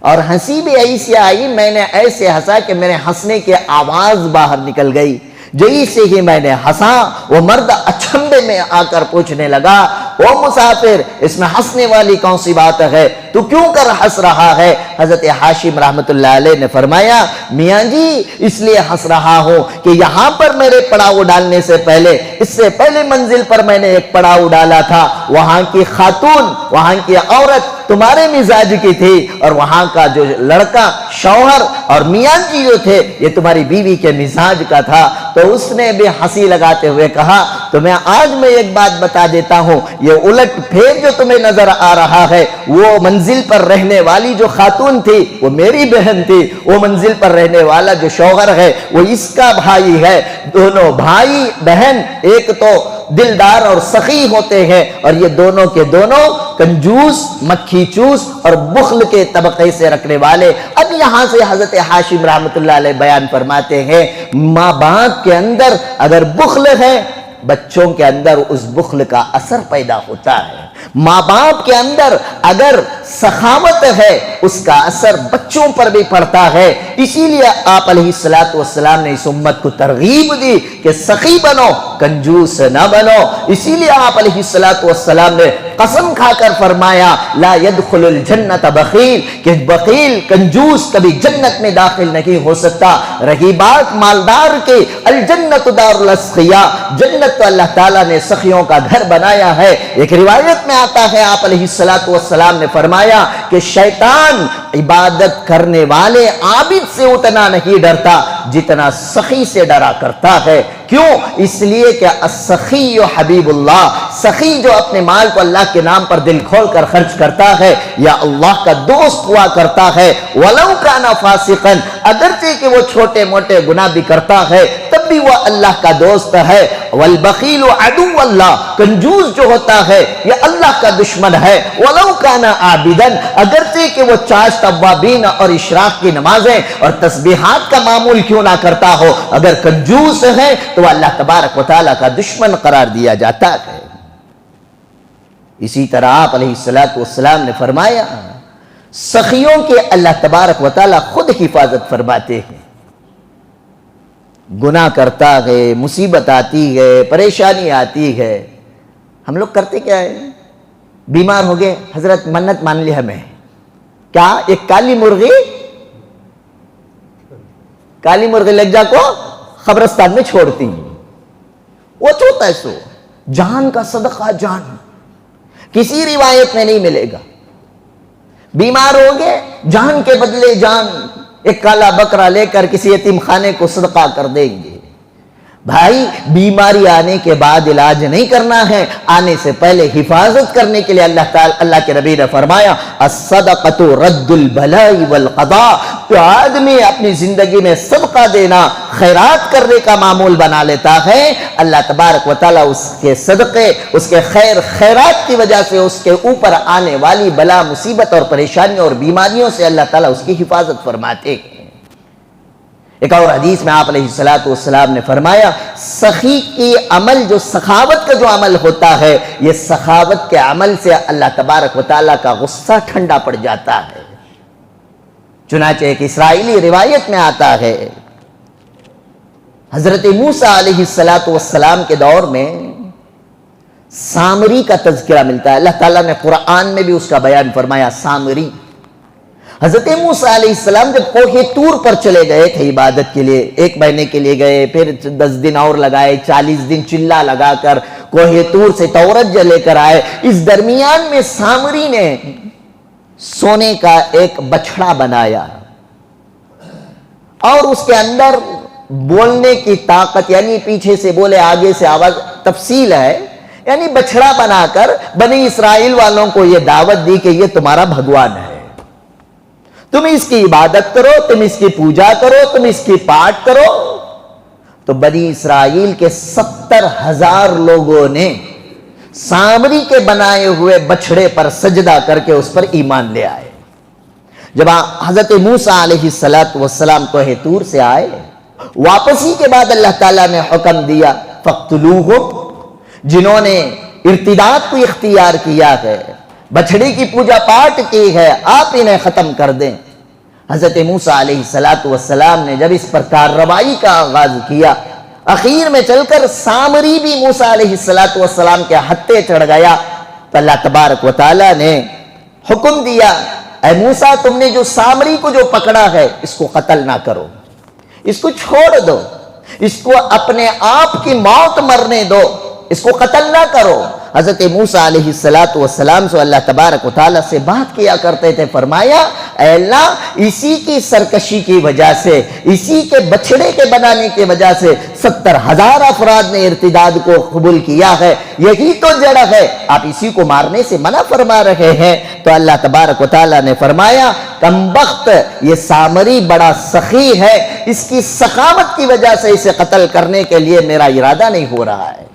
اور ہنسی بھی ایسی آئی میں نے ایسے ہنسا کہ میرے ہنسنے کی آواز باہر نکل گئی۔ جیسے ہی میں نے ہنسا وہ مرد اچنبے میں آ کر پوچھنے لگا او مسافر اس میں ہنسنے والی کون سی بات ہے، تو کیوں کر ہنس رہا ہے؟ حضرت حاشم رحمۃ اللہ علیہ نے فرمایا میاں جی اس لیے ہنس رہا ہوں کہ یہاں پر میرے پڑاؤ ڈالنے سے پہلے، اس سے پہلے منزل پر میں نے ایک پڑاؤ ڈالا تھا، وہاں کی خاتون، وہاں کی عورت تمہارے مزاج کی تھی، اور وہاں کا جو لڑکا شوہر اور میاں جی جو تھے یہ تمہاری بیوی کے مزاج کا تھا۔ تو اس نے بھی ہنسی لگاتے ہوئے کہا تو میں آج میں ایک بات بتا دیتا ہوں، یہ الٹ پھیر جو تمہیں نظر آ رہا ہے وہ منزل پر رہنے والی جو خاتون تھی وہ میری بہن تھی، وہ منزل پر رہنے والا جو شوہر ہے وہ اس کا بھائی ہے، دونوں بھائی بہن ایک تو دلدار اور سخی ہوتے ہیں، اور یہ دونوں کے دونوں کنجوس، مکھی چوس اور بخل کے طبقے سے رکھنے والے۔ اب یہاں سے حضرت حاشم رحمۃ اللہ علیہ بیان فرماتے ہیں ماں باپ کے اندر اگر بخل ہے بچوں کے اندر اس بخل کا اثر پیدا ہوتا ہے، ماں باپ کے اندر اگر سخاوت ہے اس کا اثر بچوں پر بھی پڑتا ہے۔ اسی لیے آپ علیہ السلام نے اس امت کو ترغیب دی کہ سخی بنو، کنجوس نہ بنو۔ اسی لیے آپ علیہ السلام نے قسم کھا کر فرمایا لا يدخل الجنت بخیل، کہ بخیل کنجوس کبھی جنت میں داخل نہیں ہو سکتا۔ رہی بات مالدار کے، الجنت دار الاسخیاء، جنت تو اللہ تعالیٰ نے سخیوں کا گھر بنایا ہے۔ ایک روایت میں آتا ہے آپ علیہ السلام نے فرمایا کہ شیطان عبادت کرنے والے عابد سے اتنا نہیں ڈرتا جتنا سخی سے ڈرا کرتا ہے۔ کیوں؟ اس لیے کہ السخی حبیب اللہ، سخی جو اپنے مال کو اللہ کے نام پر دل کھول کر خرچ کرتا ہے یا اللہ کا دوست ہوا کرتا ہے، وَلَوْ كَانَ فَاسِقًا، اگرچہ کہ وہ چھوٹے موٹے گناہ بھی کرتا ہے تب بھی وہ اللہ کا دوست ہے۔ وَالْبَخِيلُ عَدُوُّ اللَّهِ، کنجوس جو ہوتا ہے یہ اللہ کا دشمن ہے۔ وَلَوْ كَانَ عَابِدًا، اگرچہ کہ وہ چاشت اوابین اور اشراق کی نمازیں اور تسبیحات کا معمول کیوں نہ کرتا ہو، اگر کنجوس ہے تو اللہ تبارک و تعالیٰ کا دشمن قرار دیا جاتا ہے۔ اسی طرح آپ علیہ السلام نے فرمایا سخیوں کے اللہ تبارک و تعالیٰ خود حفاظت فرماتے ہیں۔ گناہ کرتا ہے، مصیبت آتی ہے، پریشانی آتی ہے، ہم لوگ کرتے کیا ہے؟ بیمار ہو گئے، حضرت منت مان لی ہمیں، کیا ایک کالی مرغی لگجا کو قبرستان میں چھوڑتی ہیں، وہ چھوٹا ہے سو جان کا صدقہ جان، کسی روایت میں نہیں ملے گا۔ بیمار ہو گئے، جان کے بدلے جان، ایک کالا بکرا لے کر کسی یتیم خانے کو صدقہ کر دیں گے۔ بھائی بیماری آنے کے بعد علاج نہیں کرنا ہے، آنے سے پہلے حفاظت کرنے کے لیے اللہ کے نبی نے فرمایا الصدقۃ رد البلاء والقضاء، تو آدمی اپنی زندگی میں صدقہ دینا، خیرات کرنے کا معمول بنا لیتا ہے، اللہ تبارک و تعالیٰ اس کے صدقے، اس کے خیرات کی وجہ سے اس کے اوپر آنے والی بلا، مصیبت اور پریشانیوں اور بیماریوں سے اللہ تعالیٰ اس کی حفاظت فرماتے ہیں۔ ایک اور حدیث میں آپ علیہ السلام نے فرمایا سخی کی عمل، جو سخاوت کا جو عمل ہوتا ہے، یہ سخاوت کے عمل سے اللہ تبارک و تعالیٰ کا غصہ ٹھنڈا پڑ جاتا ہے۔ چنانچہ ایک اسرائیلی روایت میں آتا ہے حضرت موسیٰ علیہ السلام کے دور میں سامری کا تذکرہ ملتا ہے، اللہ تعالیٰ نے قرآن میں بھی اس کا بیان فرمایا سامری۔ حضرت موسیٰ علیہ السلام جب کوہ طور پر چلے گئے تھے عبادت کے لیے، 1 مہینے کے لیے گئے، پھر 10 دن اور لگائے، 40 دن چلا لگا کر کوہ طور سے تورات لے کر آئے۔ اس درمیان میں سامری نے سونے کا ایک بچھڑا بنایا اور اس کے اندر بولنے کی طاقت، یعنی پیچھے سے بولے آگے سے آواز، تفصیل ہے، یعنی بچھڑا بنا کر بنی اسرائیل والوں کو یہ دعوت دی کہ یہ تمہارا بھگوان ہے، تم اس کی عبادت کرو، تم اس کی پوجا کرو، تم اس کی پاٹ کرو۔ تو بنی اسرائیل کے 70,000 لوگوں نے سامری کے بنائے ہوئے بچھڑے پر سجدہ کر کے اس پر ایمان لے آئے۔ جب حضرت موسیٰ علیہ السلام کوہ طور سے آئے، واپسی کے بعد اللہ تعالیٰ نے حکم دیا فَقْتُلُوهُمْ، جنہوں نے ارتداد کو اختیار کیا ہے، بچھڑی کی پوجا پاٹ کی ہے، آپ انہیں ختم کر دیں۔ حضرت موسیٰ علیہ السلام نے جب اس پر کارروائی کا آغاز کیا، اخیر میں چل کر سامری بھی موسیٰ علیہ السلام کے ہتھے چڑھ گیا، تو اللہ تبارک و تعالیٰ نے حکم دیا اے موسیٰ تم نے جو سامری کو جو پکڑا ہے اس کو قتل نہ کرو، اس کو چھوڑ دو، اس کو اپنے آپ کی موت مرنے دو، اس کو قتل نہ کرو۔ حضرت موسیٰ علیہ السلام سے اللہ تبارک و تعالیٰ سے بات کیا کرتے تھے، فرمایا اے اللہ اسی کی سرکشی کی وجہ سے، اسی کے بچھڑے کے بنانے کی وجہ سے 70,000 افراد نے ارتداد کو قبول کیا ہے، یہی تو جڑ ہے، آپ اسی کو مارنے سے منع فرما رہے ہیں۔ تو اللہ تبارک و تعالیٰ نے فرمایا کمبخت، یہ سامری بڑا سخی ہے، اس کی سخاوت کی وجہ سے اسے قتل کرنے کے لیے میرا ارادہ نہیں ہو رہا ہے۔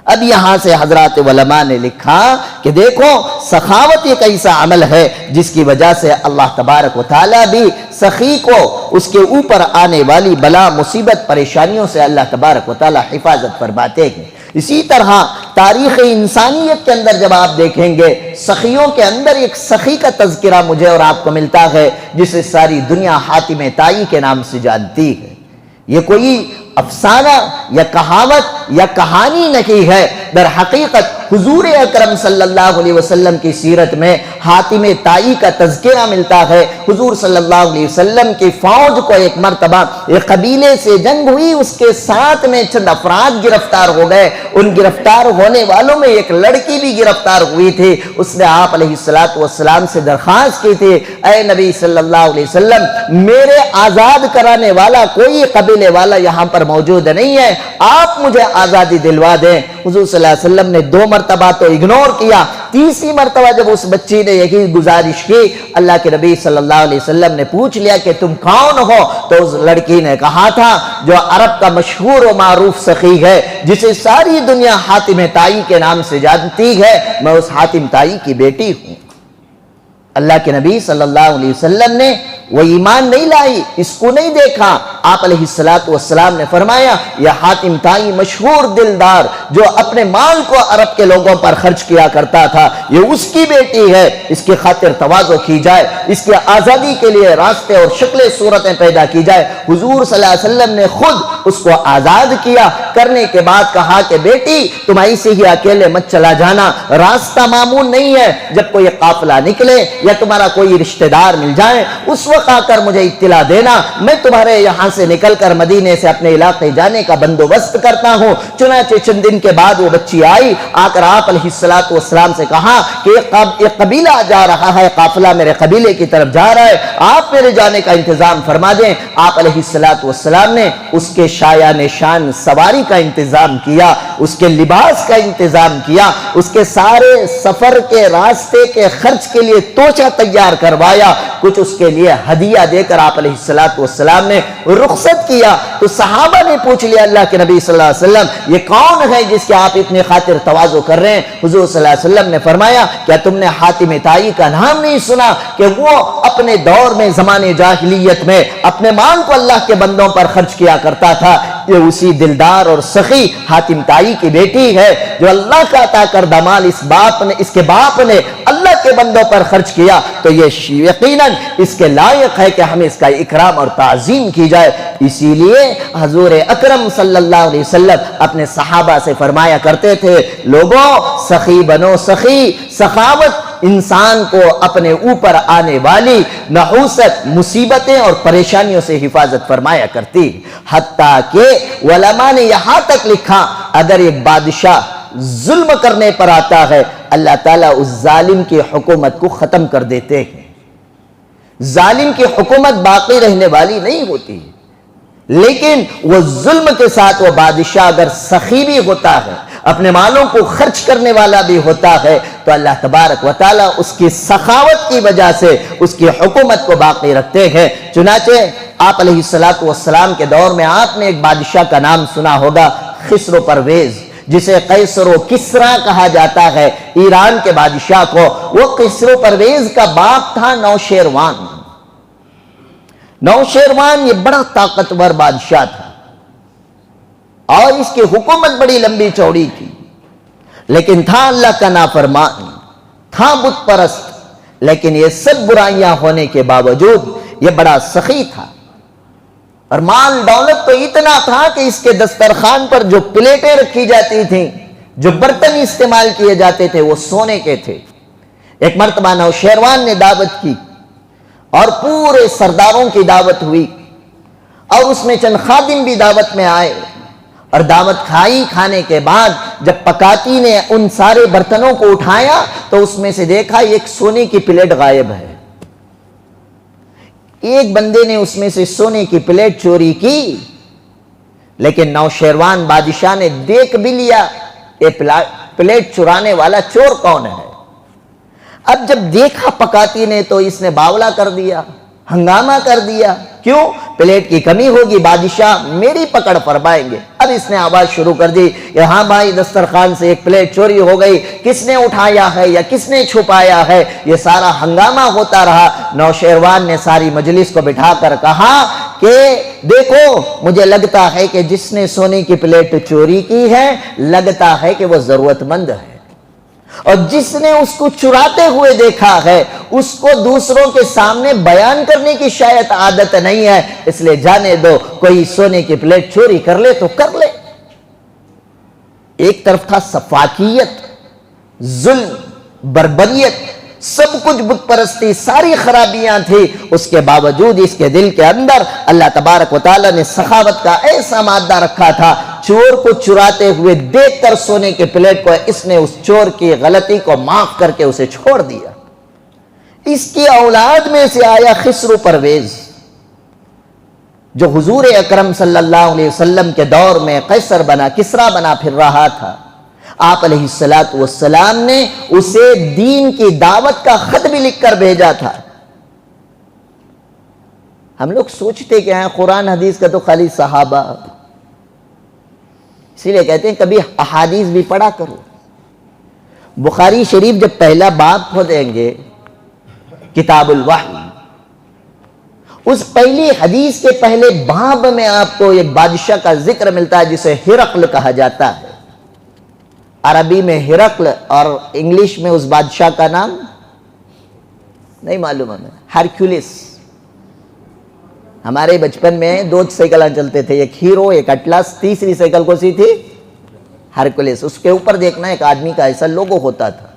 اب یہاں سے حضرات علماء نے لکھا کہ دیکھو سخاوت ایک ایسا عمل ہے جس کی وجہ سے اللہ تبارک و تعالیٰ بھی سخی کو اس کے اوپر آنے والی بلا، مصیبت، پریشانیوں سے اللہ تبارک و تعالیٰ حفاظت فرماتے ہیں۔ اسی طرح تاریخ انسانیت کے اندر جب آپ دیکھیں گے، سخیوں کے اندر ایک سخی کا تذکرہ مجھے اور آپ کو ملتا ہے جسے ساری دنیا حاتم طائی کے نام سے جانتی ہے۔ یہ کوئی افسانہ یا کہاوت یا کہانی نہیں ہے، در حقیقت حضور اکرم صلی اللہ علیہ وسلم کی سیرت میں حاتم طائی کا تذکرہ ملتا ہے۔ حضور صلی اللہ علیہ وسلم کی فوج کو ایک مرتبہ ایک قبیلے سے جنگ ہوئی، اس کے ساتھ میں چند افراد گرفتار ہو گئے۔ ان گرفتار ہونے والوں میں ایک لڑکی بھی گرفتار ہوئی تھی۔ اس نے آپ علیہ السلام سے درخواست کی تھی، اے نبی صلی اللہ علیہ وسلم، میرے آزاد کرانے والا کوئی قبیلے والا یہاں پر موجود نہیں ہے، آپ مجھے آزادی دلوا دیں۔ حضور صلی اللہ علیہ وسلم نے 2 مرتبہ تو اگنور کیا، تیسری مرتبہ جب اس بچی نے یہی گزارش کی، اللہ کے نبی صلی اللہ علیہ وسلم نے پوچھ لیا کہ تم کون ہو؟ تو اس لڑکی نے کہا تھا جو عرب کا مشہور و معروف سخی ہے، جسے ساری دنیا حاتم طائی کے نام سے جانتی ہے، میں اس حاتم طائی کی بیٹی ہوں۔ اللہ کے نبی صلی اللہ علیہ وسلم نے وہ ایمان نہیں لائی، اس کو نہیں دیکھا۔ آپ علیہ السلام نے فرمایا یہ حاتم طائی مشہور دلدار جو اپنے مال کو عرب کے لوگوں پر خرچ کیا کرتا تھا، یہ اس کی بیٹی ہے، اس کی خاطر تواضع کی جائے، اس کی آزادی کے لیے راستے اور شکلیں صورتیں پیدا کی جائے۔ حضور صلی اللہ علیہ وسلم نے خود اس کو آزاد کیا، کرنے کے بعد کہا کہ بیٹی تم ایسے ہی اکیلے مت چلا جانا، راستہ معمول نہیں ہے، جب کوئی قافلہ نکلے یا تمہارا کوئی رشتہ دار مل جائے اس وقت آ کر مجھے اطلاع دینا، میں تمہارے یہاں سے نکل کر مدینے سے اپنے علاقے جانے کا بندوبست کرتا ہوں۔ چنانچہ چند دن کے بعد وہ بچی آئی، آ کر آپ علیہ السلام سے کہا کہ ایک قبیلہ جا رہا ہے، قافلہ میرے قبیلے کی طرف جا رہا ہے، آپ میرے جانے کا انتظام فرما دیں۔ آپ علیہ السلام نے اس کے شایع نشان سواری کا انتظام کیا، اس کے لباس کا انتظام کیا، اس کے سارے سفر کے راستے کے خرچ کے لیے توچہ تیار کروایا، کچھ اس کے لیے ہدیہ دے کر آپ علیہ السلام نے رخصت کیا۔ تو صحابہ نے پوچھ لیا اللہ کے نبی صلی اللہ علیہ وسلم یہ کون ہے جس کے آپ اتنے خاطر تواضع کر رہے ہیں؟ حضور صلی اللہ علیہ وسلم نے فرمایا کیا تم نے حاتم طائی کا نام نہیں سنا کہ وہ اپنے دور میں زمانے جاہلیت میں اپنے مال کو اللہ کے بندوں پر خرچ کیا کرتا تھا؟ یہ اسی دلدار اور سخی حاتم طائی کی بیٹی ہے جو اللہ کا عطا کردہ مال اس کے باپ نے اللہ کے بندوں پر خرچ کیا، تو یہ یقیناً اس کے لائق ہے کہ ہمیں اس کا اکرام اور تعظیم کی جائے۔ اسی لیے حضور اکرم صلی اللہ علیہ وسلم اپنے صحابہ سے فرمایا کرتے تھے لوگوں سخی بنو سخی، سخاوت انسان کو اپنے اوپر آنے والی نحوست، مصیبتیں اور پریشانیوں سے حفاظت فرمایا کرتی، حتیٰ کہ علماء نے یہاں تک لکھا اگر ایک بادشاہ ظلم کرنے پر آتا ہے اللہ تعالیٰ اس ظالم کی حکومت کو ختم کر دیتے ہیں۔ ظالم کی حکومت باقی رہنے والی نہیں ہوتی، لیکن وہ ظلم کے ساتھ وہ بادشاہ اگر سخی بھی ہوتا ہے، اپنے مالوں کو خرچ کرنے والا بھی ہوتا ہے، تو اللہ تبارک و تعالیٰ اس کی سخاوت کی وجہ سے اس کی حکومت کو باقی رکھتے ہیں۔ چنانچہ آپ علیہ السلام کے دور میں آپ نے ایک بادشاہ کا نام سنا ہوگا، خسرو پرویز، جسے قیصر و کسریٰ کہا جاتا ہے، ایران کے بادشاہ کو۔ وہ خسرو پرویز کا باپ تھا نوشیروان۔ نوشیروان یہ بڑا طاقتور بادشاہ تھا اور اس کی حکومت بڑی لمبی چوڑی تھی، لیکن تھا اللہ کا نافرمان، تھا بت پرست، لیکن یہ سب برائیاں ہونے کے باوجود یہ بڑا سخی تھا، اور مال دولت تو اتنا تھا کہ اس کے دسترخوان پر جو پلیٹیں رکھی جاتی تھیں، جو برتن استعمال کیے جاتے تھے، وہ سونے کے تھے۔ ایک مرتبہ نوشیروان نے دعوت کی اور پورے سرداروں کی دعوت ہوئی، اور اس میں چند خادم بھی دعوت میں آئے، اور دعوت کھانے کے بعد جب پکاتی نے ان سارے برتنوں کو اٹھایا تو اس میں سے دیکھا ایک سونے کی پلیٹ غائب ہے۔ ایک بندے نے اس میں سے سونے کی پلیٹ چوری کی، لیکن نوشیروان بادشاہ نے دیکھ بھی لیا یہ پلیٹ چرانے والا چور کون ہے۔ اب جب دیکھا پکاتی نے تو اس نے باولا کر دیا، ہنگامہ کر دیا، کیوں؟ پلیٹ کی کمی ہوگی، بادشاہ میری پکڑ فرمائیں گے۔ اب اس نے آواز شروع کر دی کہ ہاں بھائی دسترخوان سے ایک پلیٹ چوری ہو گئی، کس نے اٹھایا ہے یا کس نے چھپایا ہے؟ یہ سارا ہنگامہ ہوتا رہا۔ نوشیروان نے ساری مجلس کو بٹھا کر کہا کہ دیکھو مجھے لگتا ہے کہ جس نے سونے کی پلیٹ چوری کی ہے لگتا ہے کہ وہ ضرورت مند ہے، اور جس نے اس کو چراتے ہوئے دیکھا ہے اس کو دوسروں کے سامنے بیان کرنے کی شاید عادت نہیں ہے، اس لیے جانے دو، کوئی سونے کی پلیٹ چوری کر لے تو کر لے۔ ایک طرف تھا سفاکیت، ظلم، بربریت، سب کچھ بت پرستی، ساری خرابیاں تھی، اس کے باوجود اس کے دل کے اندر اللہ تبارک و تعالیٰ نے سخاوت کا ایسا مادہ رکھا تھا، چور کو چراتے ہوئے دیکھ کر سونے کے پلیٹ کو اس نے اس چور کی غلطی کو معاف کر کے اسے چھوڑ دیا۔ اس کی اولاد میں سے آیا خسرو پرویز، جو حضور اکرم صلی اللہ علیہ وسلم کے دور میں قیصر بنا، کسریٰ بنا پھر رہا تھا۔ آپ علیہ السلام نے اسے دین کی دعوت کا خط بھی لکھ کر بھیجا تھا۔ ہم لوگ سوچتے کہ ہیں قرآن حدیث کا تو خالی صحابہ، اسی لیے کہتے ہیں کبھی احادیث بھی پڑھا کرو۔ بخاری شریف جب پہلا باب کھولیں گے، کتاب الوحی، اس پہلی حدیث کے پہلے باب میں آپ کو ایک بادشاہ کا ذکر ملتا ہے جسے ہرقل کہا جاتا ہے۔ عربی میں ہرقل اور انگلش میں اس بادشاہ کا نام نہیں معلوم ہمیں، ہرکولس۔ ہمارے بچپن میں 2 سائیکلیں چلتے تھے، ایک ہیرو، ایک اٹلس، تیسری سائیکل کون سی تھی؟ ہرکولس۔ اس کے اوپر دیکھنا ایک آدمی کا ایسا لوگو ہوتا تھا،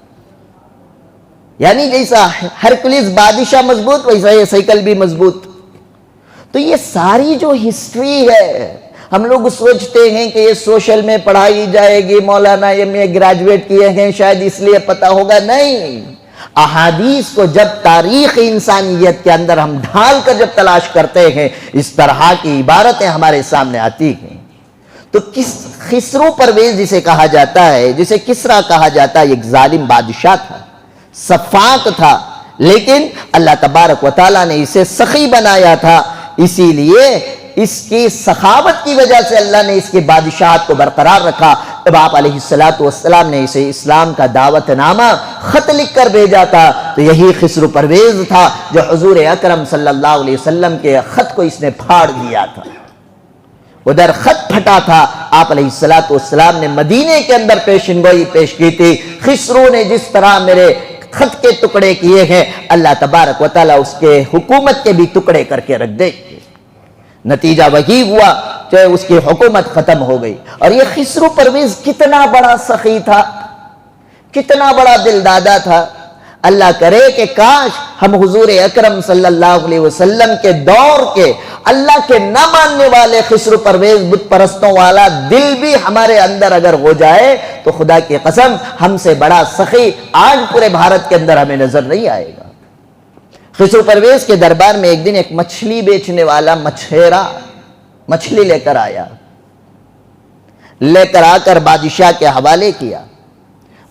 یعنی جیسا ہرکولس بادشاہ مضبوط ویسا یہ سائیکل بھی مضبوط۔ تو یہ ساری جو ہسٹری ہے، ہم لوگ سوچتے ہیں کہ یہ سوشل میں پڑھائی جائے گی، مولانا ایم.اے گریجویٹ کیے ہیں شاید اس لیے پتہ ہوگا، نہیں۔ احادیث کو جب تاریخ انسانیت کے اندر ہم ڈھال کر جب تلاش کرتے ہیں، اس طرح کی عبارتیں ہمارے سامنے آتی ہیں۔ تو خسرو پرویز جسے کہا جاتا ہے، جسے کسریٰ کہا جاتا ہے، ایک ظالم بادشاہ تھا، سفاک تھا، لیکن اللہ تبارک و تعالیٰ نے اسے سخی بنایا تھا، اسی لیے اس کی سخاوت کی وجہ سے اللہ نے اس کی بادشاہت کو برقرار رکھا۔ جب آپ علیہ السلام نے اسے اسلام کا دعوت نامہ خط لکھ کر بھیجا تھا، تو یہی خسرو پرویز تھا جو حضور اکرم صلی اللہ علیہ وسلم کے خط کو اس نے پھاڑ دیا تھا۔ ادھر خط پھٹا تھا، آپ علیہ السلام نے مدینے کے اندر پیشن گوئی پیش کی تھی، خسرو نے جس طرح میرے خط کے ٹکڑے کیے ہیں، اللہ تبارک و تعالیٰ اس کے حکومت کے بھی ٹکڑے کر کے رکھ دے۔ نتیجہ وہی ہوا کہ اس کی حکومت ختم ہو گئی۔ اور یہ خسرو پرویز کتنا بڑا سخی تھا، کتنا بڑا دل دادا تھا۔ اللہ کرے کہ کاش ہم حضور اکرم صلی اللہ علیہ وسلم کے دور کے اللہ کے نہ ماننے والے خسرو پرویز بت پرستوں والا دل بھی ہمارے اندر اگر ہو جائے تو خدا کی قسم ہم سے بڑا سخی آج پورے بھارت کے اندر ہمیں نظر نہیں آئے گا۔ خسرو پرویز کے دربار میں ایک دن ایک مچھلی بیچنے والا مچھیرا مچھلی لے کر آیا، لے کر آ کر بادشاہ کے حوالے کیا۔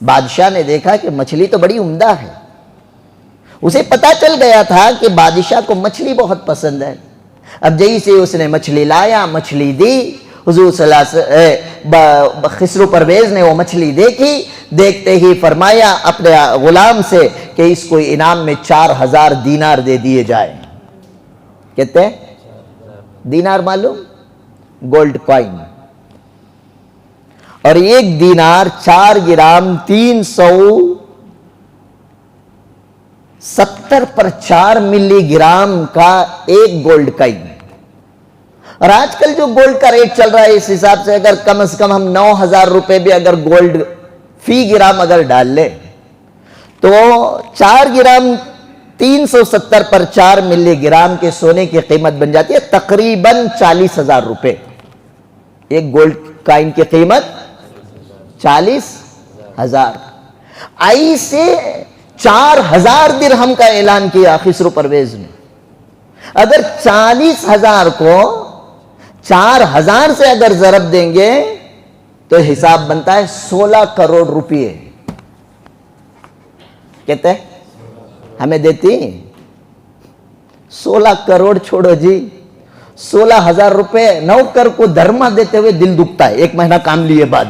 بادشاہ نے دیکھا کہ مچھلی تو بڑی عمدہ ہے، اسے پتا چل گیا تھا کہ بادشاہ کو مچھلی بہت پسند ہے۔ اب جیسے اس نے مچھلی لایا، مچھلی دی، حضور صلی اللہ علیہ وسلم خسرو پرویز نے وہ مچھلی دیکھی، دیکھتے ہی فرمایا اپنے غلام سے کہ اس کو انعام میں 4000 دینار دے دیے جائیں۔ کہتے ہیں دینار معلوم؟ گولڈ کوائن، اور ایک دینار 4 گرام 370/4 ملی گرام کا ایک گولڈ کوائن۔ اور آج کل جو گولڈ کا ریٹ چل رہا ہے اس حساب سے اگر کم از کم ہم 9000 روپے بھی اگر گولڈ فی گرام اگر ڈال لیں تو 4 گرام 370/4 ملی گرام کے سونے کی قیمت بن جاتی ہے تقریباً 40,000 روپے۔ ایک گولڈ کائن کی قیمت 40,000۔ ایسے 4000 درہم کا اعلان کیا خسرو پرویز نے۔ اگر 40,000 کو 4000 سے اگر ضرب دیں گے تو حساب بنتا ہے 16 کروڑ روپے۔ کہتے ہیں ہمیں دیتی 16 کروڑ، چھوڑو جی 16,000 روپے نوکر کو دھرما دیتے ہوئے دل دکھتا ہے ایک مہینہ کام لیے بعد۔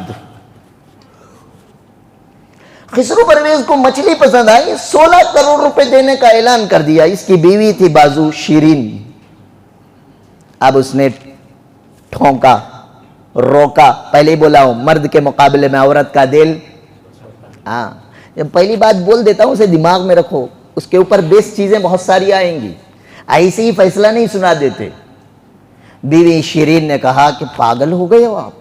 خسرو پرویز کو مچھلی پسند آئی، 16 کروڑ روپے دینے کا اعلان کر دیا۔ اس کی بیوی تھی بازو شیرین، اب اس نے ٹھونکا، روکا۔ پہلے ہی بولا ہوں مرد کے مقابلے میں عورت کا دل، ہاں جب پہلی بات بول دیتا ہوں اسے دماغ میں رکھو، اس کے اوپر بیس چیزیں بہت ساری آئیں گی، ایسے ہی فیصلہ نہیں سنا دیتے۔ بیوی شیرین نے کہا کہ پاگل ہو گئے ہو آپ،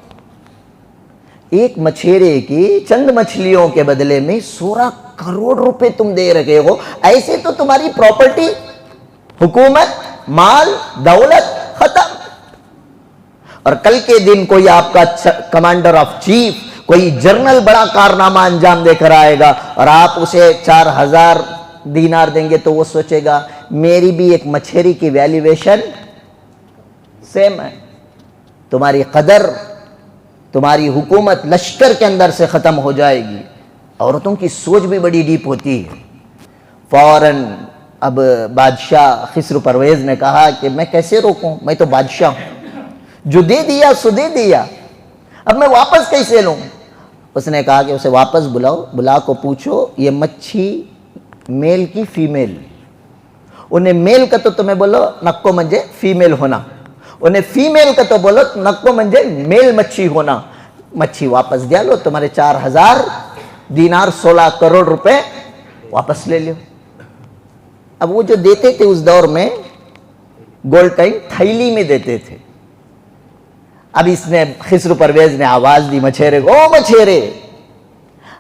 ایک مچھیرے کی چند مچھلیوں کے بدلے میں 16 کروڑ روپے تم دے رہے ہو. ایسے تو تمہاری پراپرٹی، حکومت، مال، دولت ختم. اور کل کے دن کوئی آپ کا کمانڈر آف چیف، کوئی جنرل بڑا کارنامہ انجام دے کر آئے گا اور آپ اسے 4000 دینار دیں گے تو وہ سوچے گا میری بھی ایک مچھلی کی ویلیویشن سیم ہے. تمہاری قدر، تمہاری حکومت لشکر کے اندر سے ختم ہو جائے گی. عورتوں کی سوچ بھی بڑی ڈیپ ہوتی ہے. فوراً اب بادشاہ خسرو پرویز نے کہا کہ میں کیسے روکوں، میں تو بادشاہ ہوں، جو دے دیا سو دے دیا، اب میں واپس کیسے لوں. اس نے کہا کہ اسے واپس بلاؤ، بلا کو پوچھو یہ مچھی میل کی فیمیل. انہیں میل کا تو تمہیں بولو نکو منجے فیمیل ہونا، انہیں فیمیل کا تو بولو نکو منجے میل مچھی ہونا. مچھی واپس دیا لو، تمہارے 4000 دینار 16 کروڑ روپے واپس لے لو. اب وہ جو دیتے تھے اس دور میں گولڈ کائن تھیلی میں دیتے تھے. اب اس نے خسرو پرویز نے آواز دی مچھیرے کو، او مچھیرے.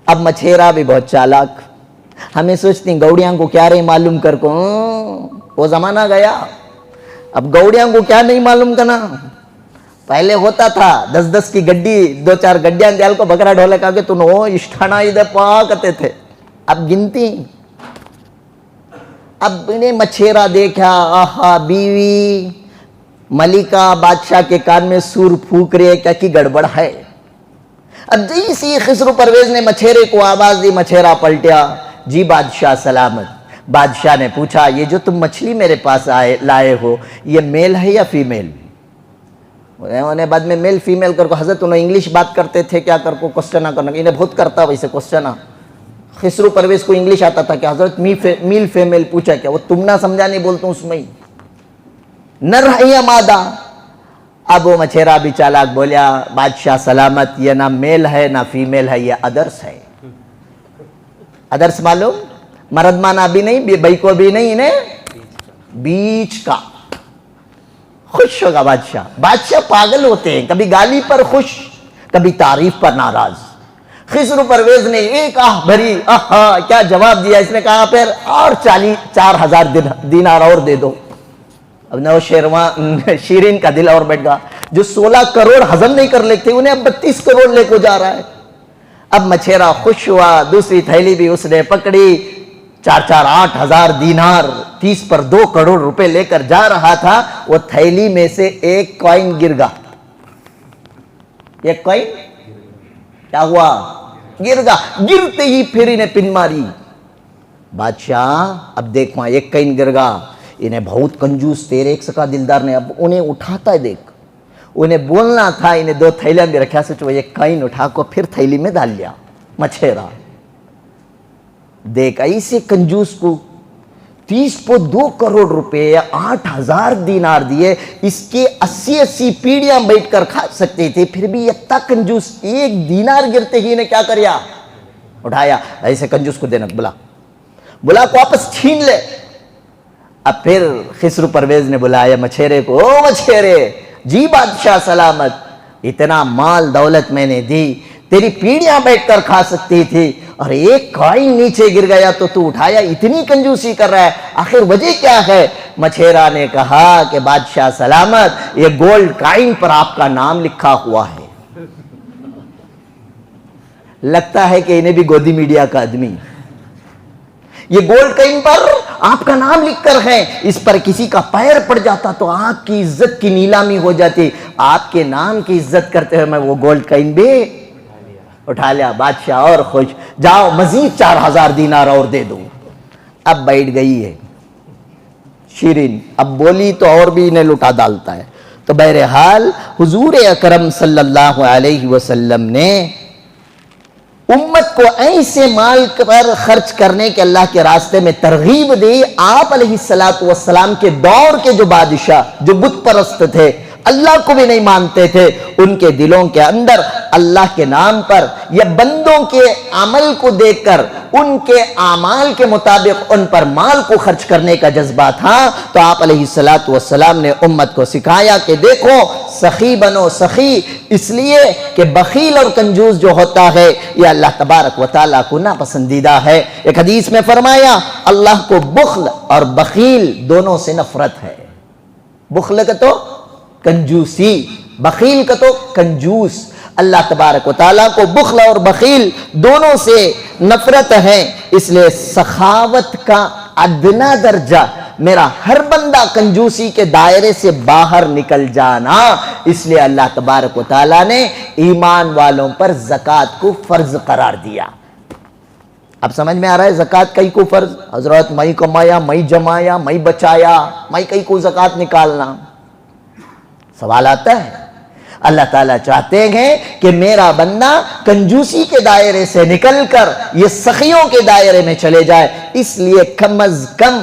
اب مچھیرا بھی بہت چالاک، ہمیں سوچتی گوڑیاں کو کیا رہے معلوم کر کو، وہ زمانہ گیا. اب گوڑیاں کو کیا نہیں معلوم کرنا. پہلے ہوتا تھا 10 کی گڈی، 2-4 گڈیاں دیال کو بکرا ڈھولے کہا کہ تو نو اشٹھانا ادھر پا کرتے تھے. اب گنتی. اب انہیں مچھیرا دیکھا، آہا بیوی ملکہ بادشاہ کے کان میں سور پھونک رہے کیا کی گڑبڑ ہے. اب جیسی خسرو پرویز نے مچھیرے کو آواز دی، مچھیرا پلٹیا، جی بادشاہ سلامت. بادشاہ نے پوچھا یہ جو تم مچھلی میرے پاس لائے ہو یہ میل ہے یا فیمیل. انہیں بعد میں میل فیمیل کر کو، حضرت انہوں انگلش بات کرتے تھے کیا کر کو کوسچن نہ کرنا، انہیں بہت کرتا ویسے کوسچن. خسرو پرویز کو انگلش آتا تھا کہ حضرت میل فیمیل پوچھا کیا، وہ تم نہ سمجھا نہیں بولتا ہوں اس میں نر ہے یا مادہ. اب وہ مچھیرا بھی چالاک بولیا، بادشاہ سلامت یہ نہ میل ہے نہ فیمیل ہے، یہ ادرس ہے. ادرس معلوم، مرد مانا بھی نہیں، بھائی کو بھی نہیں، انہیں بیچ کا. خوش ہوگا بادشاہ. بادشاہ پاگل ہوتے ہیں، کبھی گالی پر خوش، کبھی تعریف پر ناراض. خسرو پرویز نے ایک آہ بھری، آہا کیا جواب دیا. اس نے کہا پھر اور 4000 دینار اور دے دو. اب نو شیرین کا دل اور بیٹھ گا، جو 16 کروڑ ہضم نہیں کر لیتے انہیں اب 32 کروڑ لے کو جا رہا ہے. اب مچھیرا خوش ہوا، دوسری تھیلی بھی اس نے پکڑی، 8,000 دینار 30 پر 2 کروڑ روپے لے کر جا رہا تھا. وہ تھیلی میں سے ایک کوائن گر گا. ایک کوائن کیا ہوا؟ گر گا. گرتے ہی پھر انہیں پن ماری. بادشاہ اب دیکھ وہاں ایک کوائن گر گا. انہیں بہت کنجوس تیرے ایک سکا دلدار نے اب انہیں اٹھاتا ہے. دیکھ انہیں بولنا تھا، انہیں 2 تھیلیاں بھی رکھا، سوچ وہ ایک کوائن اٹھا کو پھر تھیلی میں ڈال لیا. مچھیرا دیکھ ایسے کنجوس کو 30 پر 2 کروڑ روپے 8,000 دینار دیے. اس کے 80 پیڑیاں بیٹھ کر کھا سکتے تھے، پھر بھی اتنا کنجوس 1 دینار گرتے ہی نے کیا کریا، اٹھایا. ایسے کنجوس کو دینا، بلا کو واپس چھین لے. اب پھر خسرو پرویز نے بلایا مچھیرے کو، او مچھیرے، جی بادشاہ سلامت، اتنا مال دولت میں نے دی، تیری پیڑیاں بیٹھ کر کھا سکتی تھی اور ایک کوائن نیچے گر گیا تو اٹھایا، اتنی کنجوسی کر رہا ہے، آخر وجہ کیا ہے؟ مچھیرا نے کہا کہ بادشاہ سلامت یہ گولڈ کوائن پر آپ کا نام لکھا ہوا ہے. لگتا ہے کہ انہیں بھی گودی میڈیا کا آدمی. یہ گولڈ کوائن پر آپ کا نام لکھ کر ہے، اس پر کسی کا پیر پڑ جاتا تو آپ کی عزت کی نیلامی ہو جاتی. آپ کے نام کی عزت کرتے ہوئے میں وہ گولڈ کوائن بھی اٹھا لیا. بادشاہ اور خوش، جاؤ مزید 4,000 دینار اور دے دو. اب بیٹھ گئی ہے شیرین، اب بولی تو اور بھی انہیں لٹا ڈالتا ہے. تو بہرحال حضور اکرم صلی اللہ علیہ وسلم نے امت کو ایسے مال پر خرچ کرنے کے اللہ کے راستے میں ترغیب دی. آپ علیہ السلام کے دور کے جو بادشاہ جو بت پرست تھے، اللہ کو بھی نہیں مانتے تھے، ان کے دلوں کے اندر اللہ کے نام پر یا بندوں کے عمل کو دیکھ کر ان کے اعمال کے مطابق ان پر مال کو خرچ کرنے کا جذبہ تھا۔ تو آپ علیہ السلام نے امت کو سکھایا کہ دیکھو سخی بنو، سخی اس لیے کہ بخیل اور کنجوس جو ہوتا ہے یہ اللہ تبارک و تعالیٰ کو ناپسندیدہ ہے۔ ایک حدیث میں فرمایا اللہ کو بخل اور بخیل دونوں سے نفرت ہے۔ بخل کا تو کنجوسی، بخیل کا تو کنجوس۔ اللہ تبارک و تعالیٰ کو بخل اور بخیل دونوں سے نفرت ہے، اس لیے سخاوت کا ادنا درجہ میرا ہر بندہ کنجوسی کے دائرے سے باہر نکل جانا، اس لیے اللہ تبارک و تعالیٰ نے ایمان والوں پر زکوٰۃ کو فرض قرار دیا۔ اب سمجھ میں آ رہا ہے زکوٰۃ کئی کو فرض؟ حضرت میں کمایا، میں جمایا، میں بچایا، میں کئی کو زکوٰۃ نکالنا؟ سوال آتا ہے۔ اللہ تعالیٰ چاہتے ہیں کہ میرا بندہ کنجوسی کے دائرے سے نکل کر یہ سخیوں کے دائرے میں چلے جائے، اس لیے کم از کم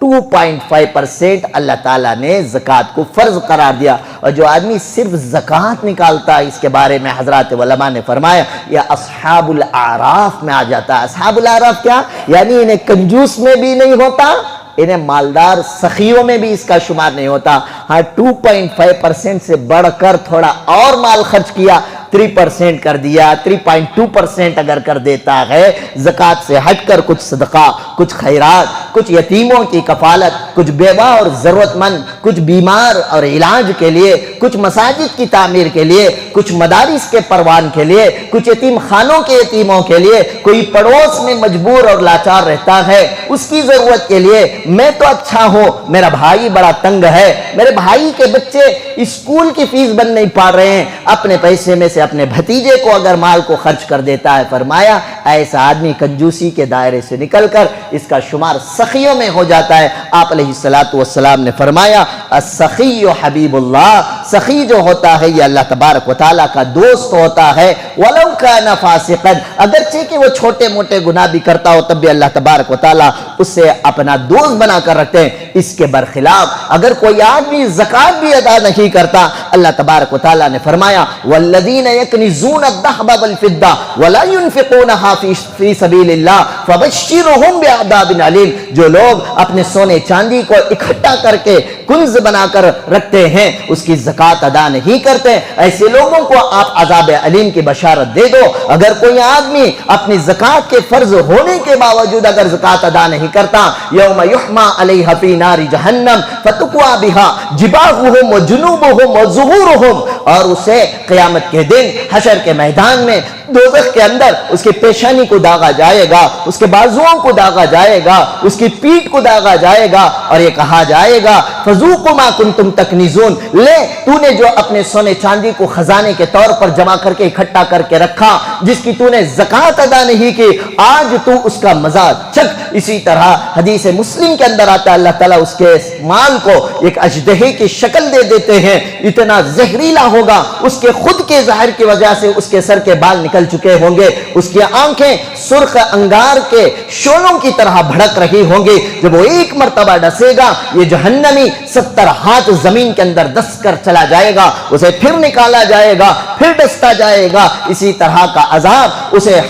2.5% اللہ تعالیٰ نے زکوٰۃ کو فرض قرار دیا۔ اور جو آدمی صرف زکوٰۃ نکالتا ہے، اس کے بارے میں حضرات علماء نے فرمایا یہ اصحاب الاعراف میں آ جاتا ہے۔ اصحاب الاعراف کیا؟ یعنی انہیں کنجوس میں بھی نہیں ہوتا، انہیں مالدار سخیوں میں بھی اس کا شمار نہیں ہوتا۔ ہاں 2.5% سے بڑھ کر تھوڑا اور مال خرچ کیا، 3% کر دیا، 3.2% اگر کر دیتا ہے، زکوٰۃ سے ہٹ کر کچھ صدقہ، کچھ خیرات، کچھ یتیموں کی کفالت، کچھ بیوہ اور ضرورت مند، کچھ بیمار اور علاج کے لیے، کچھ مساجد کی تعمیر کے لیے، کچھ مدارس کے پروان کے لیے، کچھ یتیم خانوں کے یتیموں کے لیے، کوئی پڑوس میں مجبور اور لاچار رہتا ہے اس کی ضرورت کے لیے، میں تو اچھا ہوں، میرا بھائی بڑا تنگ ہے، میرے بھائی کے بچے اسکول کی فیس بند نہیں پا رہے ہیں، اپنے پیسے میں سے اپنے بھتیجے کو اگر مال کو خرچ کر دیتا ہے، فرمایا ایسا آدمی کنجوسی کے دائرے سے نکل کر اس کا شمار سخیوں میں ہو جاتا ہے۔ آپ علیہ السلام نے فرمایا السخی حبیب اللہ، سخی جو ہوتا ہے یہ اللہ تبارک و تعالیٰ کا دوست ہوتا ہے، ولو کان فاسقا، اگرچہ کہ وہ چھوٹے موٹے گناہ بھی کرتا ہو تب بھی اللہ تبارک و تعالیٰ اسے اپنا دوست بنا کر رکھتے ہیں۔ اس کے برخلاف اگر کوئی آدمی زکوٰۃ بھی ادا نہیں کرتا، اللہ تبارک و تعالیٰ نے فرمایا والذین یکنزون الذهب والفضة ولا ينفقونها فی سبیل اللہ فبشرهم بعذاب علیم، جو لوگ اپنے سونے چاندی کو اکٹھا کر کے کنز بنا کر رکھتے ہیں، اس کی زکوٰۃ ادا نہیں کرتے، ایسے لوگوں کو آپ عذاب علیم کی بشارت دے دو۔ اگر کوئی آدمی اپنی زکوٰۃ کے فرض ہونے کے باوجود اگر زکوٰۃ ادا نہیں کرتا، یوم یحمى علیہ فی نار جہنم فتقوی بها جباہهم وجنوبهم وظہورهم، اور اسے قیامت کے دن حشر کے میدان میں دوزخ کے اندر اس کی پیشانی کو داغا جائے گا، اس کے بازوؤں کو داغا جائے گا، اس کی پیٹھ کو داغا جائے گا، اور یہ کہا جائے گا فذوقوا ما کنتم تکنزون، لے تو نے جو اپنے سونے چاندی کو خزانے کے طور پر جمع کر کے اکٹھا کر کے رکھا، جس کی تو نے زکوٰۃ ادا نہیں کی، آج تو اس کا مزہ چکھ۔ اسی طرح حدیث مسلم کے اندر آتا ہے اللہ تعالیٰ اس کے مال کو ایک اژدہے کی شکل دے دیتے ہیں، اتنا زہریلا ہوگا، اس کے خود کے ظاہر کی وجہ سے اس کے سر کے بال نکل چکے ہوں گے، اس کی آنکھیں سرخ انگار کے شعلوں کی طرح بھڑک رہی ہوں گی، جب وہ ایک مرتبہ ڈسے گا یہ جہنمی 70 ہاتھ زمین کے اندر دس کر چلا جائے گا، اسے پھر نکالا جائے گا، پھر ڈستا جائے گا، اسی طرح کا عذاب اسے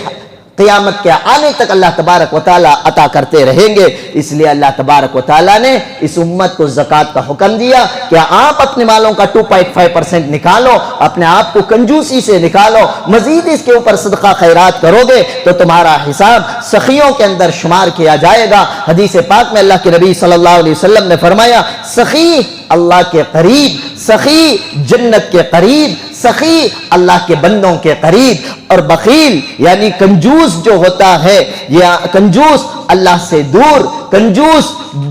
قیامت کے آنے تک اللہ تبارک و تعالیٰ عطا کرتے رہیں گے۔ اس لیے اللہ تبارک و تعالیٰ نے اس امت کو زکوٰۃ کا حکم دیا کہ آپ اپنے مالوں کا 2.5% نکالو، اپنے آپ کو کنجوسی سے نکالو، مزید اس کے اوپر صدقہ خیرات کرو گے تو تمہارا حساب سخیوں کے اندر شمار کیا جائے گا۔ حدیث پاک میں اللہ کے نبی صلی اللہ علیہ وسلم نے فرمایا سخی اللہ کے قریب، سخی جنت کے قریب، سخی اللہ کے بندوں کے قریب، اور بخیل یعنی کنجوس جو ہوتا ہے یا کنجوس اللہ سے دور، کنجوس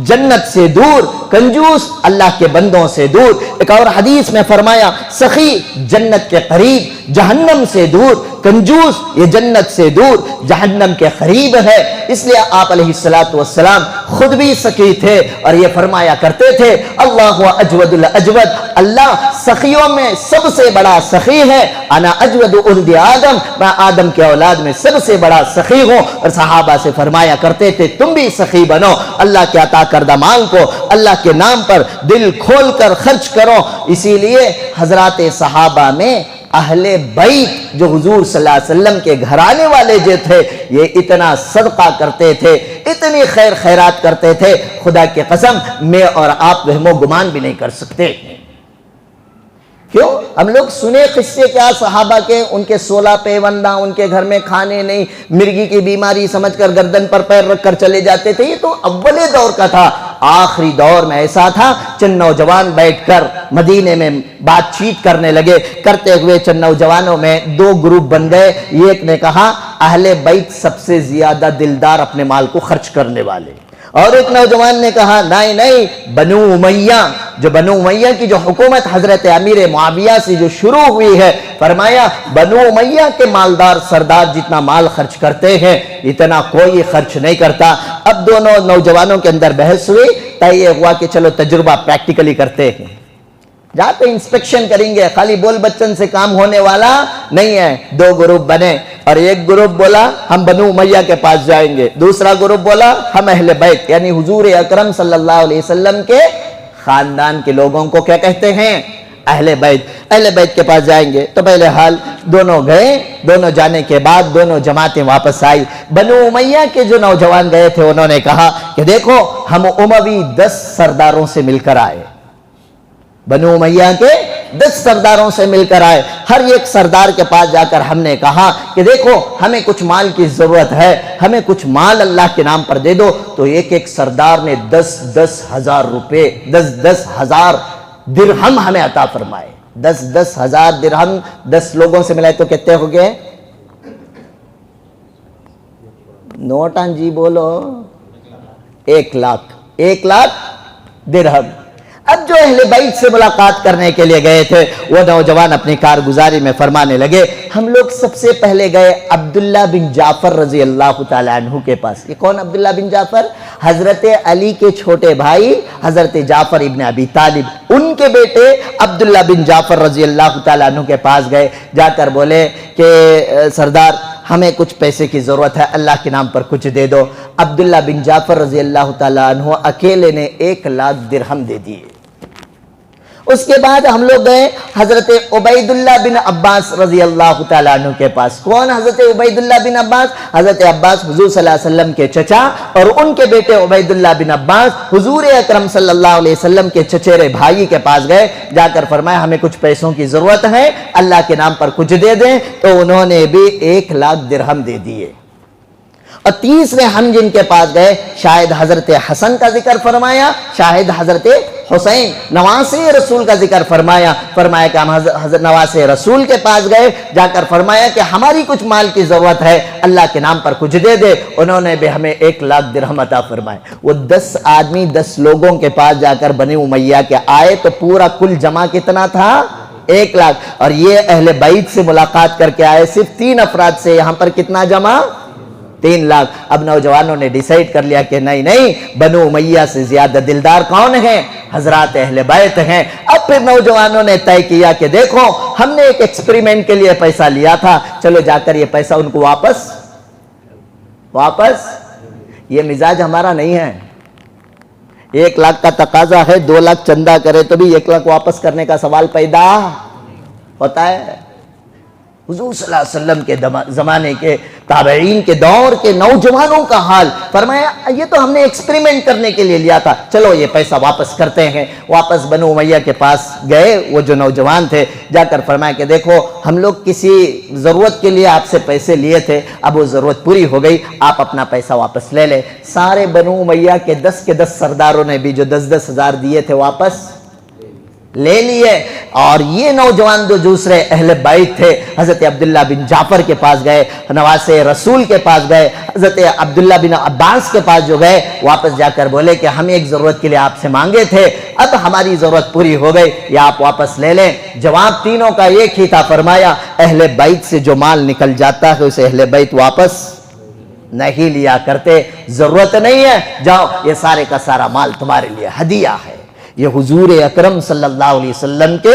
جنت سے دور، کنجوس اللہ کے بندوں سے دور۔ ایک اور حدیث میں فرمایا سخی جنت کے قریب، جہنم سے دور، کنجوس یہ جنت سے دور، جہنم کے قریب ہے۔ اس لیے آپ علیہ السلام خود بھی سخی تھے اور یہ فرمایا کرتے تھے اللہ اجود الاجود، اللہ سخیوں میں سب سے بڑا سخی ہے، انا اجود ولد آدم، میں آدم کے اولاد میں سب سے بڑا سخی ہوں۔ اور صحابہ سے فرمایا کرتے تھے تم بھی سخی بنو۔ بنو, اللہ کے عطا کردہ مال کو اللہ کے نام پر دل کھول کر خرچ کرو. اسی لیے حضرات صحابہ میں اہل بیت جو حضور صلی اللہ علیہ وسلم کے گھرانے والے جو تھے, یہ اتنا صدقہ کرتے تھے, اتنی خیر خیرات کرتے تھے, خدا کی قسم میں اور آپ وہم و گمان بھی نہیں کر سکتے. کیوں؟ ہم لوگ سنے قصے کیا صحابہ کے, ان کے 16 پیوندہ, ان کے گھر میں کھانے نہیں, مرگی کی بیماری سمجھ کر گردن پر پیر رکھ کر چلے جاتے تھے. یہ تو اولے دور کا تھا. آخری دور میں ایسا تھا, چند نوجوان بیٹھ کر مدینے میں بات چیت کرنے لگے. کرتے ہوئے چند نوجوانوں میں 2 گروپ بن گئے. ایک نے کہا اہل بیت سب سے زیادہ دلدار, اپنے مال کو خرچ کرنے والے. اور ایک نوجوان نے کہا نہیں نہیں, بنو امیہ, جو بنو امیہ کی جو حکومت حضرت امیر معاویہ سے جو شروع ہوئی ہے, فرمایا بنو امیہ کے مالدار سردار جتنا مال خرچ کرتے ہیں اتنا کوئی خرچ نہیں کرتا. اب دونوں نوجوانوں کے اندر بحث ہوئی, طے یہ ہوا کہ چلو تجربہ پریکٹیکلی کرتے ہیں, جاتے انسپیکشن کریں گے, خالی بول بچن سے کام ہونے والا نہیں ہے. 2 گروپ بنے, اور ایک گروپ بولا ہم بنو امیہ کے پاس جائیں گے, دوسرا گروپ بولا ہم اہل بیت یعنی حضور اکرم صلی اللہ علیہ وسلم کے خاندان کے لوگوں کو کیا کہتے ہیں, اہل بیت. اہل بیت کے پاس جائیں گے. تو پہلے حال دونوں گئے, دونوں جانے کے بعد دونوں جماعتیں واپس آئی. بنو امیہ کے جو نوجوان گئے تھے انہوں نے کہا کہ دیکھو ہم اموی 10 سرداروں سے مل کر آئے, بنو امیہ کے 10 سرداروں سے مل کر آئے. ہر ایک سردار کے پاس جا کر ہم نے کہا کہ دیکھو ہمیں کچھ مال کی ضرورت ہے, ہمیں کچھ مال اللہ کے نام پر دے دو. تو ایک ایک سردار نے 10 ہزار روپے, 10 ہزار درہم ہمیں عطا فرمائے. 10 ہزار درہم 10 لوگوں سے ملائے تو کتنے ہو گئے؟ نوٹان جی بولو, 1 لاکھ, 1 لاکھ درہم. اب جو اہل بیت سے ملاقات کرنے کے لیے گئے تھے وہ نوجوان اپنی کارگزاری میں فرمانے لگے, ہم لوگ سب سے پہلے گئے عبداللہ بن جعفر رضی اللہ تعالی عنہ کے پاس. یہ کون عبداللہ بن جعفر؟ حضرت علی کے چھوٹے بھائی حضرت جعفر ابن ابی طالب, ان کے بیٹے عبداللہ بن جعفر رضی اللہ تعالی عنہ کے پاس گئے. جا کر بولے کہ سردار ہمیں کچھ پیسے کی ضرورت ہے, اللہ کے نام پر کچھ دے دو. عبداللہ بن جعفر رضی اللہ تعالی عنہ اکیلے نے 1 لاکھ درہم دے دیے. اس کے بعد ہم لوگ گئے حضرت عبیداللہ بن عباس رضی اللہ تعالیٰ عنہ کے پاس. کون حضرت عبیداللہ بن عباس؟ حضرت عباس حضور صلی اللہ علیہ وسلم کے چچا, اور ان کے بیٹے عبیداللہ بن عباس حضور اکرم صلی اللہ علیہ وسلم کے چچیرے بھائی کے پاس گئے. جا کر فرمایا ہمیں کچھ پیسوں کی ضرورت ہے, اللہ کے نام پر کچھ دے دیں. تو انہوں نے بھی 1 لاکھ درہم دے دیے. اور تیسرے ہم جن کے پاس گئے, شاید حضرت حسن کا ذکر فرمایا, شاید حضرت حسین نواسے رسول کا ذکر فرمایا. فرمایا کہ ہم حضرت نواسے رسول کے پاس گئے. جا کر فرمایا کہ ہماری کچھ مال کی ضرورت ہے, اللہ کے نام پر کچھ دے دے. انہوں نے بھی ہمیں 1 لاکھ درہم عطا فرمائے. وہ 10 آدمی 10 لوگوں کے پاس جا کر بنی امیہ کے آئے تو پورا کل جمع کتنا تھا؟ 1 لاکھ. اور یہ اہل بیت سے ملاقات کر کے آئے صرف 3 افراد سے, یہاں پر کتنا جمع؟ 3 لاکھ. اب نوجوانوں نے ڈیسائیڈ کر لیا کہ نہیں, بنو امیہ سے زیادہ دلدار کون ہیں؟ حضرات اہل بیت ہیں. اب پھر نوجوانوں نے طے کیا کہ دیکھو ہم نے ایک ایکسپریمنٹ کے لیے پیسہ لیا تھا, چلو جا کر یہ پیسہ ان کو واپس. یہ مزاج ہمارا نہیں ہے. 1 لاکھ کا تقاضا ہے, 2 لاکھ چندہ کرے تو بھی 1 لاکھ واپس کرنے کا سوال پیدا ہوتا ہے. حضور صلی اللہ علیہ وسلم کے زمانے کے تابعین کے دور کے نوجوانوں کا حال, فرمایا یہ تو ہم نے ایکسپریمنٹ کرنے کے لیے لیا تھا, چلو یہ پیسہ واپس کرتے ہیں. واپس بنو امیہ کے پاس گئے وہ جو نوجوان تھے. جا کر فرمایا کہ دیکھو ہم لوگ کسی ضرورت کے لیے آپ سے پیسے لیے تھے, اب وہ ضرورت پوری ہو گئی, آپ اپنا پیسہ واپس لے لیں. سارے بنو امیہ کے 10 سرداروں نے بھی جو 10 ہزار دیے تھے واپس لے لیے. اور یہ نوجوان جو دوسرے اہل بیت تھے حضرت عبداللہ بن جعفر کے پاس گئے, نواسے رسول کے پاس گئے, حضرت عبداللہ بن عباس کے پاس جو گئے, واپس جا کر بولے کہ ہم ایک ضرورت کے لیے آپ سے مانگے تھے, اب ہماری ضرورت پوری ہو گئی, یا آپ واپس لے لیں. جواب تینوں کا ایک ہی تھا, فرمایا اہل بیت سے جو مال نکل جاتا ہے اسے اہل بیت واپس نہیں لیا کرتے, ضرورت نہیں ہے, جاؤ یہ سارے کا سارا مال تمہارے لیے ہدیہ ہے. یہ حضور اکرم صلی اللہ علیہ وسلم کے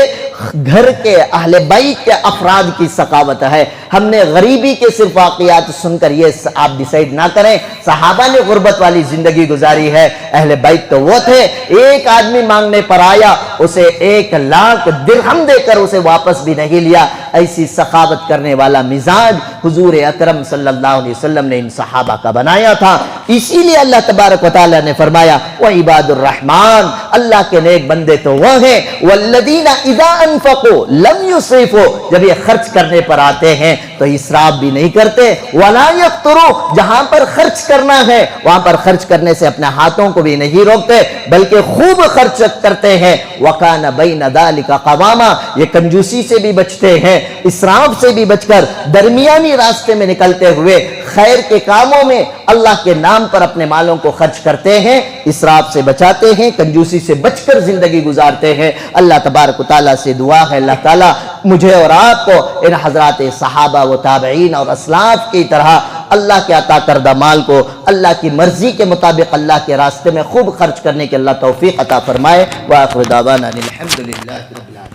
گھر کے اہل بیت کے افراد کی سخاوت ہے۔ ہم نے غریبی کے صرف واقعات سن کر یہ آپ ڈیسائیڈ نہ کریں، صحابہ نے غربت والی زندگی گزاری ہے، اہل بیت تو وہ تھے، ایک آدمی مانگنے پر آیا اسے 1,00,000 درہم دے کر اسے واپس بھی نہیں لیا۔ ایسی سخاوت کرنے والا مزاج حضور اکرم صلی اللہ علیہ وسلم نے ان صحابہ کا بنایا تھا۔ اسی لیے اللہ تبارک و تعالیٰ نے فرمایا وَعِبَادُ الرحمن، اللہ کے نیک بندے تو وہ ہیں وَالَّذِينَ إِذَا أَنفَقُوا لَمْ يُسْرِفُوا، جب یہ خرچ کرنے پر آتے ہیں تو اسراف بھی نہیں کرتے، وَلَا يَقْتُرُوا، جہاں پر خرچ کرنا ہے وہاں پر خرچ کرنے سے اپنے ہاتھوں کو بھی نہیں روکتے بلکہ خوب خرچ کرتے ہیں، وَكَانَ بَيْنَ ذَلِكَ قَوَامًا، یہ کنجوسی سے بھی بچتے ہیں، اسراف سے بھی بچ کر درمیانی راستے میں نکلتے ہوئے خیر کے کاموں میں اللہ کے نام پر اپنے مالوں کو خرچ کرتے ہیں، اسراف سے بچاتے ہیں، کنجوسی سے بچ کر زندگی گزارتے ہیں۔ اللہ تبارک و تعالیٰ سے دعا ہے اللہ تعالیٰ مجھے اور آپ کو ان حضرات صحابہ و تابعین اور اسلاف کی طرح اللہ کے عطا کردہ مال کو اللہ کی مرضی کے مطابق اللہ کے راستے میں خوب خرچ کرنے کی اللہ توفیق عطا فرمائے۔ وآخر دعوانا الحمدللہ رب العالمین۔